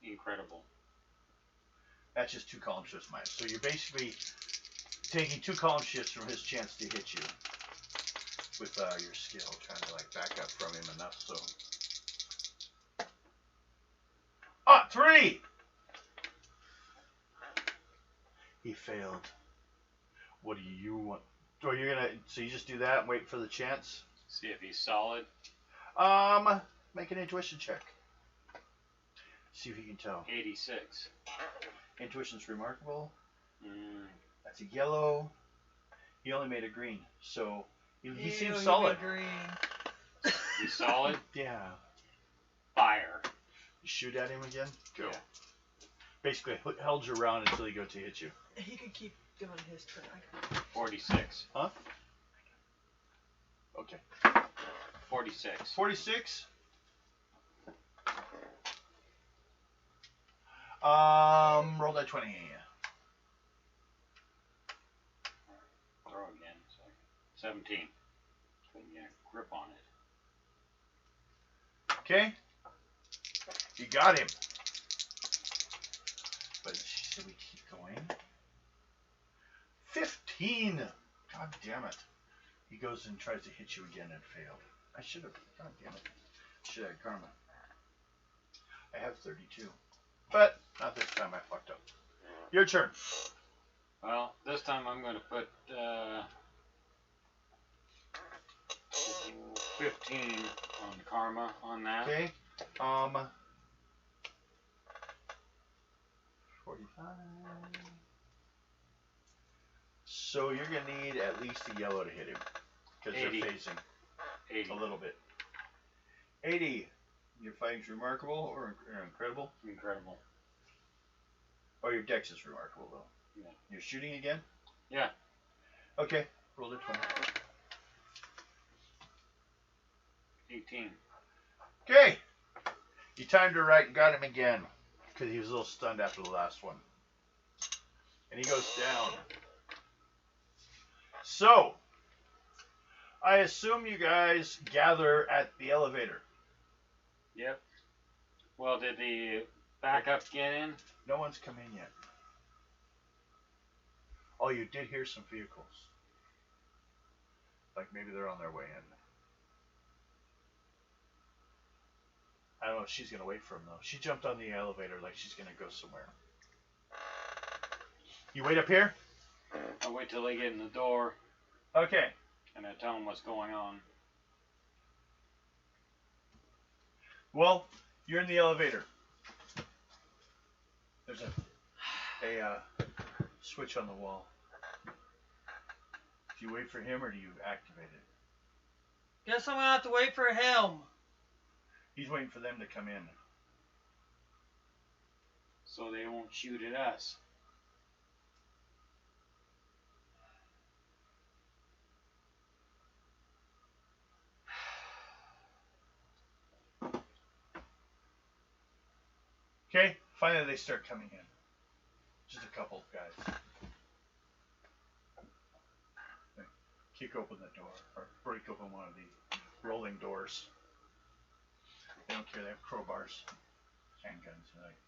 incredible. That's just 2 column shifts minus. So you're basically taking 2 column shifts from his chance to hit you with your skill, trying to like back up from him enough so Ah, 3! He failed. What do you want? Or you're gonna, so you just do that and wait for the chance? See if he's solid. Make an intuition check. See if you can tell. 86. Intuition's remarkable. Mm. That's a yellow. He only made a green, so he Ew, seems he solid. went green. He's solid. Yeah. Fire. You shoot at him again? Go. Yeah. Basically, held you around until he go to hit you. He could keep doing his turn. 46. Huh? Okay. 46. 46. Roll that 20. Throw again. Sorry. 17. Couldn't get a grip on it. Okay. You got him. But should we keep going? 15. God damn it. He goes and tries to hit you again and failed. I should have. God damn it. Should have had karma. I have 32. But not this time. I fucked up. Your turn. Well, this time I'm going to put 15 on karma on that. Okay. 45. So you're gonna need at least a yellow to hit him because they're 80. facing 80. a little bit. 80. Your fighting's remarkable or incredible? Incredible. Oh, your dex is remarkable though. Yeah. You're shooting again? Yeah. Okay. Roll the 20. 18. Okay. You timed her right and got him again because he was a little stunned after the last one. And he goes down. So, I assume you guys gather at the elevator. Yep. Well, did the backup get in? No one's come in yet. Oh, you did hear some vehicles. Like maybe they're on their way in. I don't know if she's going to wait for him though. She jumped on the elevator like she's going to go somewhere. You wait up here? I'll wait till they get in the door Okay. and I tell them what's going on. Well, you're in the elevator. There's a switch on the wall. Do you wait for him or do you activate it? Guess I'm gonna have to wait for him. He's waiting for them to come in. So they won't shoot at us. Okay, finally they start coming in. Just a couple of guys. They kick open the door, or break open one of the rolling doors. They don't care, they have crowbars, handguns. They're like,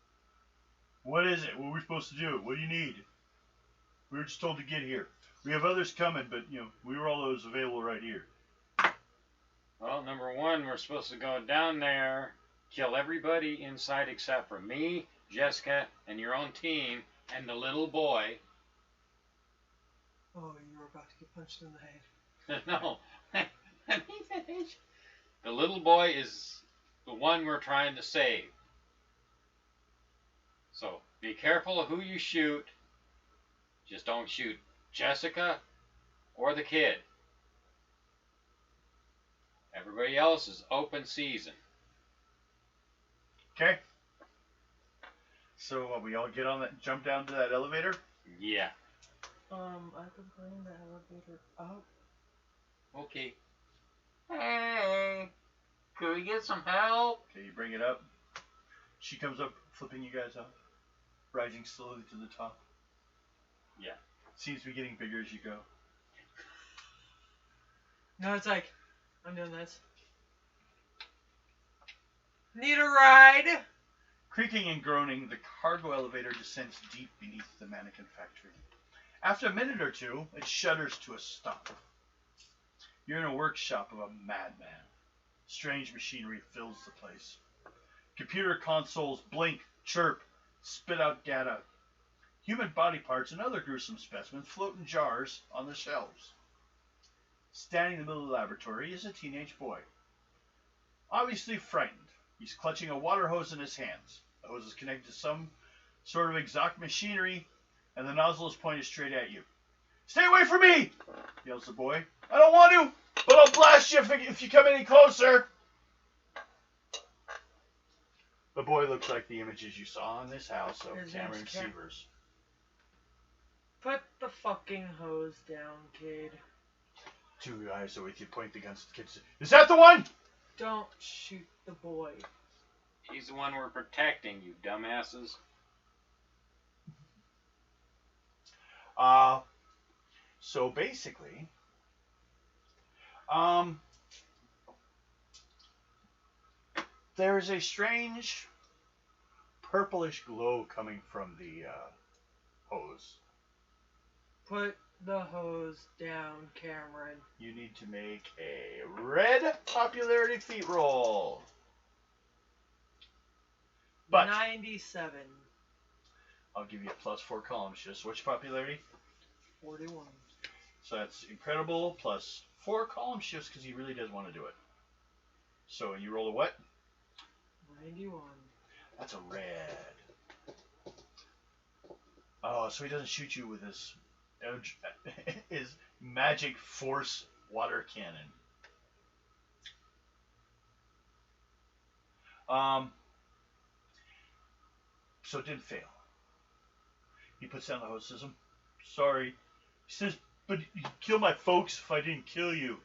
what is it? What are we supposed to do? What do you need? We were just told to get here. We have others coming, but, you know, we were all those available right here. Well, number one, we're supposed to go down there, kill everybody inside except for me, Jessica, and your own team, and the little boy. Oh, you were about to get punched in the head. No. Let me finish. The little boy is the one we're trying to save. So be careful of who you shoot. Just don't shoot Jessica or the kid. Everybody else is open season. Okay? So we all get on that, jump down to that elevator? Yeah. I could bring the elevator up. Okay. Hey, could we get some help? Okay, you bring it up. She comes up, flipping you guys up, rising slowly to the top. Yeah. Seems to be getting bigger as you go. No, it's like, I'm doing this. Need a ride? Creaking and groaning, the cargo elevator descends deep beneath the mannequin factory. After a minute or two, it shudders to a stop. You're in a workshop of a madman. Strange machinery fills the place. Computer consoles blink chirp, spit out data. Human body parts and other gruesome specimens float in jars on the shelves. Standing in the middle of the laboratory is a teenage boy. Obviously frightened, he's clutching a water hose in his hands. The hose is connected to some sort of exotic machinery, and the nozzle is pointed straight at you. "Stay away from me!" yells the boy. "I don't want to, but I'll blast you if you come any closer." The boy looks like the images you saw in this house of camera receivers. Put the fucking hose down, kid. Two guys are with you, point the guns at the kids. "Is that the one?" Don't shoot the boy. He's the one we're protecting, you dumbasses. So basically, there is a strange purplish glow coming from the hose. Put the hose down, Cameron. You need to make a red popularity feat roll. But 97. I'll give you a +4 columns. Just what's your popularity? 41. So that's incredible plus 4 column shifts because he really does want to do it. So you roll a what? 91. That's a red. Oh, so he doesn't shoot you with his magic force water cannon. So it didn't fail. He puts down the hose system. "Sorry." He says, "But you'd kill my folks if I didn't kill you."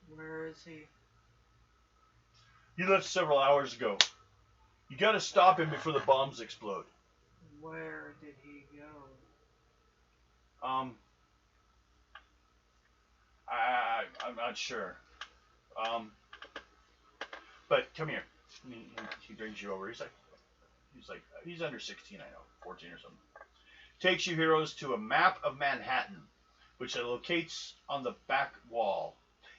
Where is he? "He left several hours ago. You gotta stop him before the bombs explode." Where did he go? I'm not sure. But come here. He brings you over. He's under 16, I know, 14 or something. Takes you heroes to a map of Manhattan, which locates on the back wall.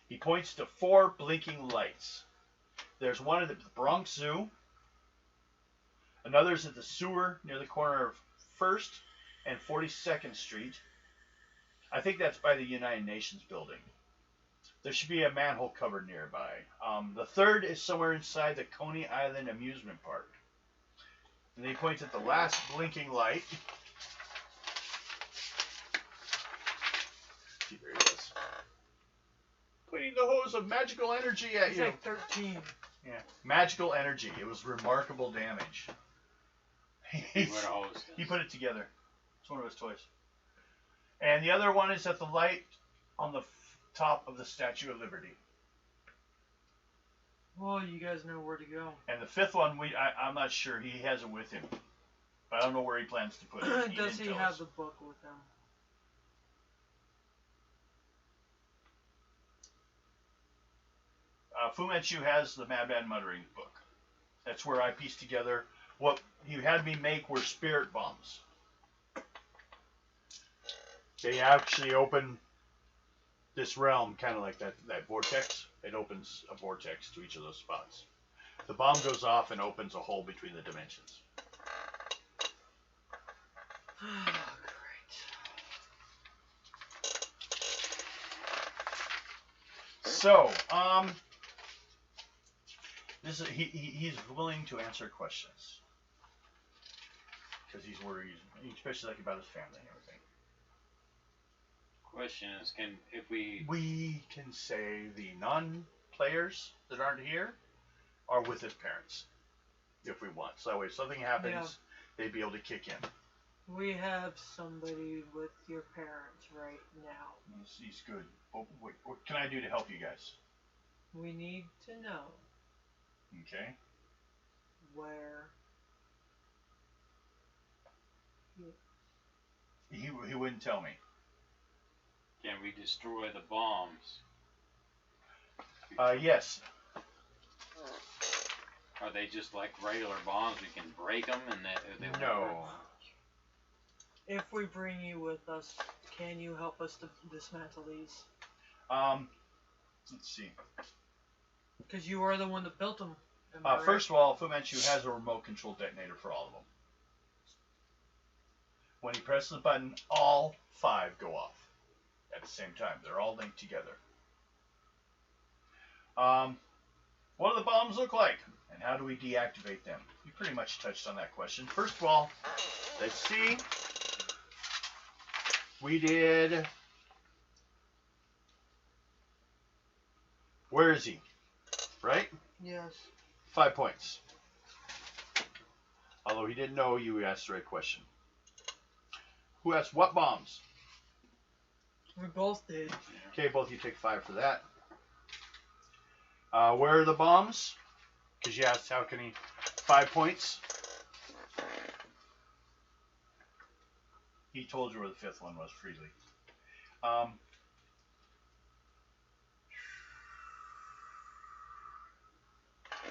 He points to 4 blinking lights. There's one at the Bronx Zoo. Another's at the sewer near the corner of 1st and 42nd Street. I think that's by the United Nations building. There should be a manhole cover nearby. The 3rd is somewhere inside the Coney Island amusement park. And he points at the last blinking light. See, there he is. Pointing the hose of magical energy at He's you. like 13. Yeah, magical energy. It was remarkable damage. He put it together. It's one of his toys. And the other one is at the light on the top of the Statue of Liberty. Well, you guys know where to go. And the 5th one, I'm not sure. He has it with him. But I don't know where he plans to put it. Does he have the book with him? Fu Manchu has the Madman Muttering book. That's where I pieced together what he had me make were spirit bombs. They actually open this realm, kind of like that vortex. It opens a vortex to each of those spots. The bomb goes off and opens a hole between the dimensions. Oh, great. So, he's willing to answer questions because he's worried, especially like about his family and everything. Question is, we can say the non-players that aren't here are with his parents if we want. So that way, if something happens, they'd be able to kick in. We have somebody with your parents right now. He's good. What can I do to help you guys? We need to know. Okay. Where? He wouldn't tell me. Can we destroy the bombs? Yes. Are they just like regular bombs? We can break them and they won't No. work? If we bring you with us, can you help us to dismantle these? Let's see. Because you are the one that built them. Am I right? First of all, Fu Manchu has a remote control detonator for all of them. When he presses the button, all 5 go off at the same time. They're all linked together. What do the bombs look like? And how do we deactivate them? We pretty much touched on that question. First of all, let's see. We did... Where is he? Right? Yes. 5 points. Although he didn't know you asked the right question. Who asked what bombs? We both did. Okay, both of you take 5 for that. Where are the bombs? Because you asked how can he... 5 points. He told you where the 5th one was freely.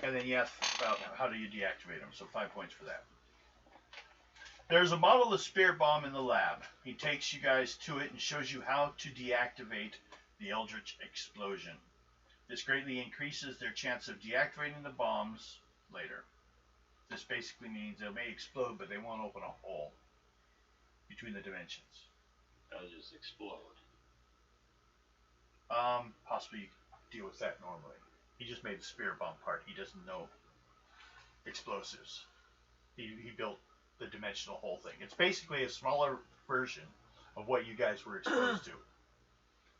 And then you asked about how do you deactivate them, so 5 points for that. There's a model of the spirit bomb in the lab. He takes you guys to it and shows you how to deactivate the Eldritch explosion. This greatly increases their chance of deactivating the bombs later. This basically means they may explode, but they won't open a hole between the dimensions. They'll just explode. Possibly you could deal with that normally. He just made the spirit bomb part. He doesn't know explosives. He built the dimensional hole thing. It's basically a smaller version of what you guys were exposed to.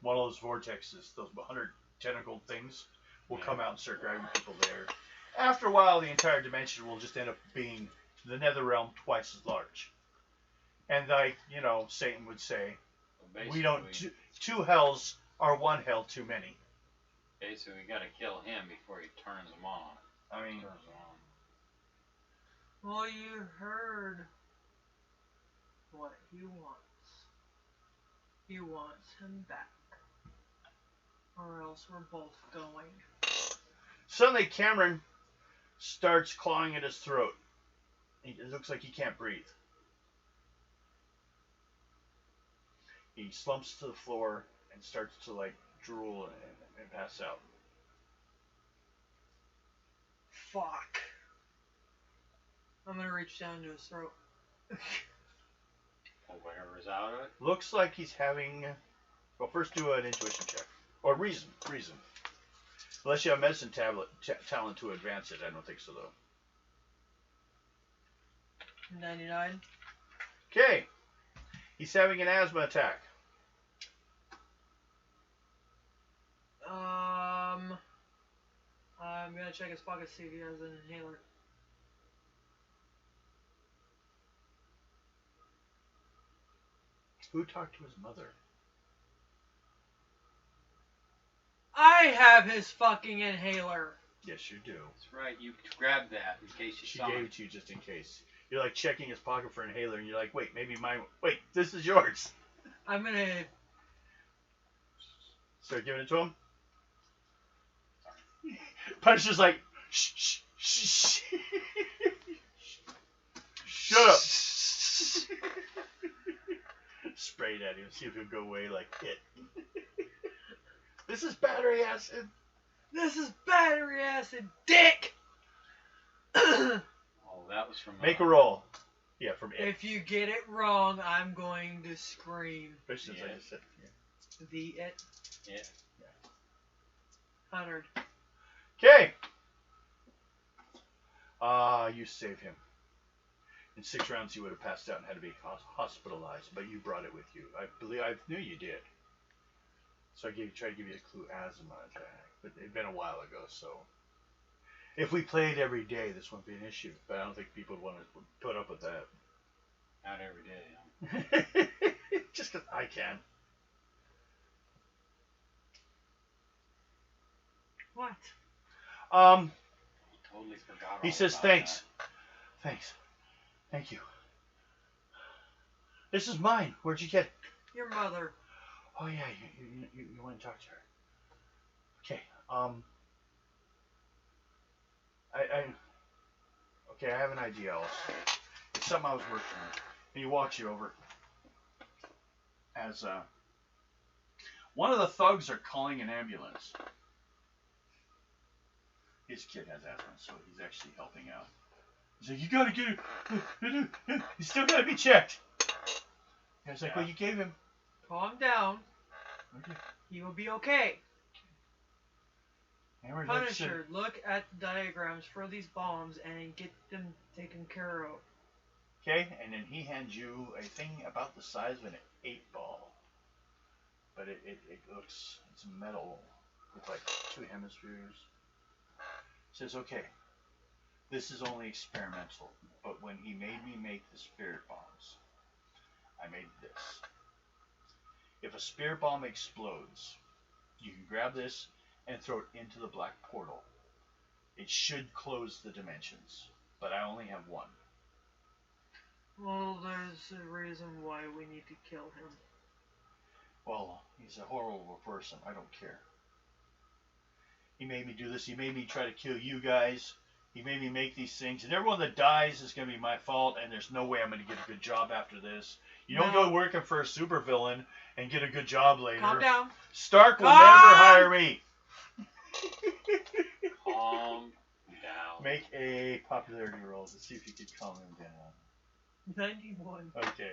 One of those vortexes, those 100 tentacled things, will come out and start grabbing people there. After a while, the entire dimension will just end up being the nether realm twice as large. And like, you know, Satan would say, Well, we don't... Two hells are one hell too many. Basically, we gotta kill him before he turns them on. I mean... Turns them on. Well, you heard what he wants. He wants him back. Or else we're both going. Suddenly, Cameron starts clawing at his throat. It looks like he can't breathe. He slumps to the floor and starts to, like, drool and pass out. Fuck. I'm gonna reach down to his throat. Pull whatever's out of it. Looks like he's having... Well, first do an intuition check. Or reason. Unless you have medicine talent to advance it. I don't think so, though. 99. Okay. He's having an asthma attack. I'm gonna check his pocket to see if he has an inhaler. Who talked to his mother? I have his fucking inhaler. Yes, you do. That's right. You grabbed that in case you She saw gave it. it to you just in case. You're like checking his pocket for an inhaler, and you're like, wait, maybe mine. Wait, this is yours. I'm gonna... Start giving it to him. Punisher's like, shh, shh, shh, shh. Shut up. Spray it at him, see if he'll go away like it. This is battery acid. This is battery acid, dick! Oh, that was from... Make a roll. Yeah, from it. If you get it wrong, I'm going to scream. Especially since I Yeah. just said, yeah. The it. Yeah. 100. Okay. You saved him. In 6 rounds, he would have passed out and had to be hospitalized, but you brought it with you. I knew you did. So I tried to give you a clue, asthma attack, but it'd been a while ago. So if we played every day, this wouldn't be an issue. But I don't think people would want to put up with that. Not every day. Huh? Just because I can. What? Totally forgot. He all says, about "Thanks, that. thanks, thank you. This is mine. Where'd you get it?" Your mother. Oh yeah, you want to talk to her. Okay. Okay, I have an idea also. It's something I was working on. And he walks you over. As one of the thugs are calling an ambulance. his kid has asthma, so he's actually helping out. He's like, you gotta get him. He's still gotta be checked. And I was like, well, you gave him. Calm down. Okay. He will be okay. Hammer, Punisher, look at the diagrams for these bombs and get them taken care of. Okay, and then he hands you a thing about the size of an 8-ball. But it looks, it's metal with like 2 hemispheres. Says, okay, this is only experimental, but when he made me make the spirit bombs, I made this. If a spirit bomb explodes, you can grab this and throw it into the black portal. It should close the dimensions, but I only have one. Well, there's a reason why we need to kill him. Well, he's a horrible person. I don't care. He made me do this. He made me try to kill you guys. He made me make these things. And everyone that dies is going to be my fault, and there's no way I'm going to get a good job after this. You don't go working for a supervillain and get a good job later. Calm down. Stark will never hire me. Calm down. Make a popularity roll to see if you can calm him down. 91. Okay.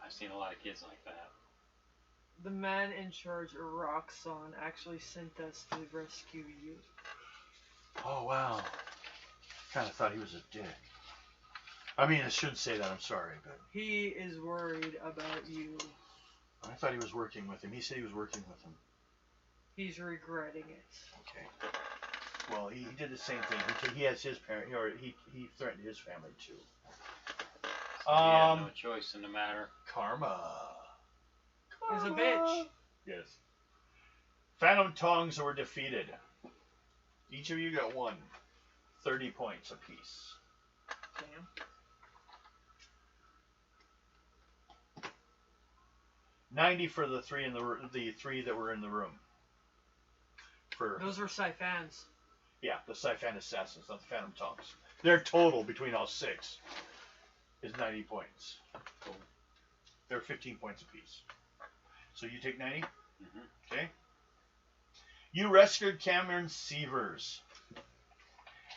I've seen a lot of kids like that. The man in charge of Roxxon actually sent us to rescue you. Oh, wow. Kind of thought he was a dick. I mean, I shouldn't say that. I'm sorry, but... He is worried about you. I thought he was working with him. He said he was working with him. He's regretting it. Okay. Well, he did the same thing. He has his parent, or he threatened his family too. So he had no choice in the matter. Karma. He's a bitch. Yes. Phantom Tongs were defeated. Each of you got 30 points apiece. Damn. $90 for the three that were in the room. Those were Siphans. Yeah, the Siphon Assassins, not the Phantom Tongs. Their total between all 6 is 90 points. Cool. They're 15 points apiece. So you take 90? Mm-hmm. Okay. You rescued Cameron Sievers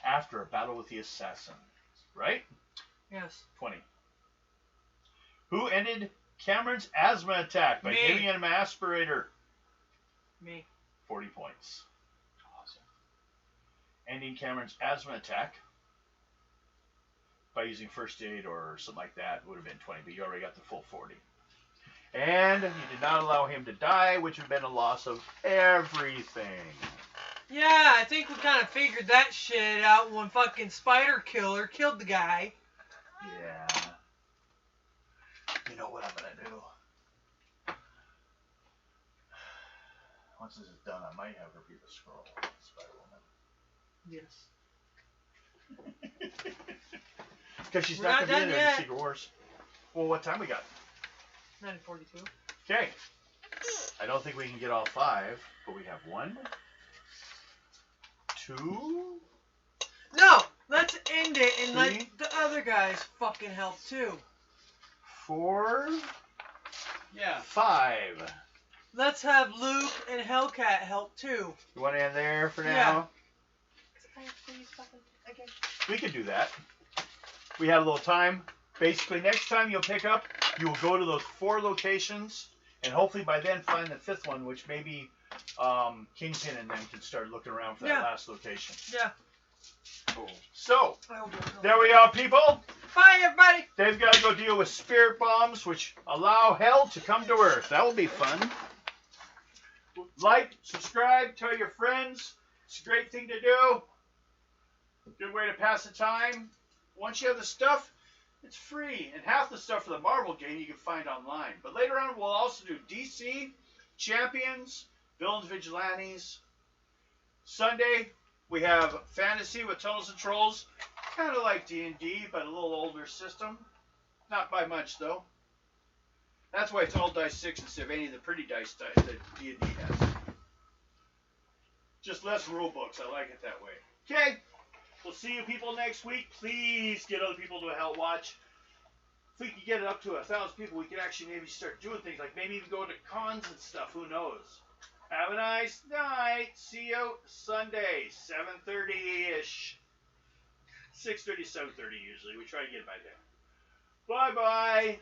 after a battle with the assassin, right? Yes. 20. Who ended Cameron's asthma attack by giving him an aspirator? Me. 40 points. Awesome. Ending Cameron's asthma attack by using first aid or something like that would have been 20, but you already got the full 40. And you did not allow him to die, which would have been a loss of everything. Yeah, I think we kind of figured that shit out when fucking Spider Killer killed the guy. Yeah. You know what I'm going to do? Once this is done, I might have her be the scroll. Yes. Because she's not going to be in there in Secret Wars. Well, what time we got? 9:42. Okay. I don't think we can get all 5, but we have 1, 2. No! Let's end it and 3, let the other guys fucking help too. 4. Yeah. 5. Let's have Luke and Hellcat help too. You want to end there for now? Yeah. We could do that. We had a little time. Basically, next time you'll pick up, you will go to those 4 locations, and hopefully by then find the 5th one, which maybe Kingpin and them can start looking around for that last location. Yeah. Cool. So, there we are, people. Bye, everybody. They've got to go deal with spirit bombs, which allow hell to come to Earth. That will be fun. Like, subscribe, tell your friends. It's a great thing to do. Good way to pass the time. Once you have the stuff, it's free. And half the stuff for the Marvel game you can find online. But later on, we'll also do DC, Champions, Villains, Vigilantes. Sunday, we have Fantasy with Tunnels and Trolls. Kind of like D&D, but a little older system. Not by much, though. That's why it's all dice 6 instead of any of the pretty dice that D&D has. Just less rule books. I like it that way. Okay. We'll see you people next week. Please get other people to help watch. If we could get it up to 1,000 people, we could actually maybe start doing things like maybe even go to cons and stuff. Who knows? Have a nice night. See you Sunday, 7:30-ish. 6:30, 7:30 usually. We try to get by there. Bye-bye.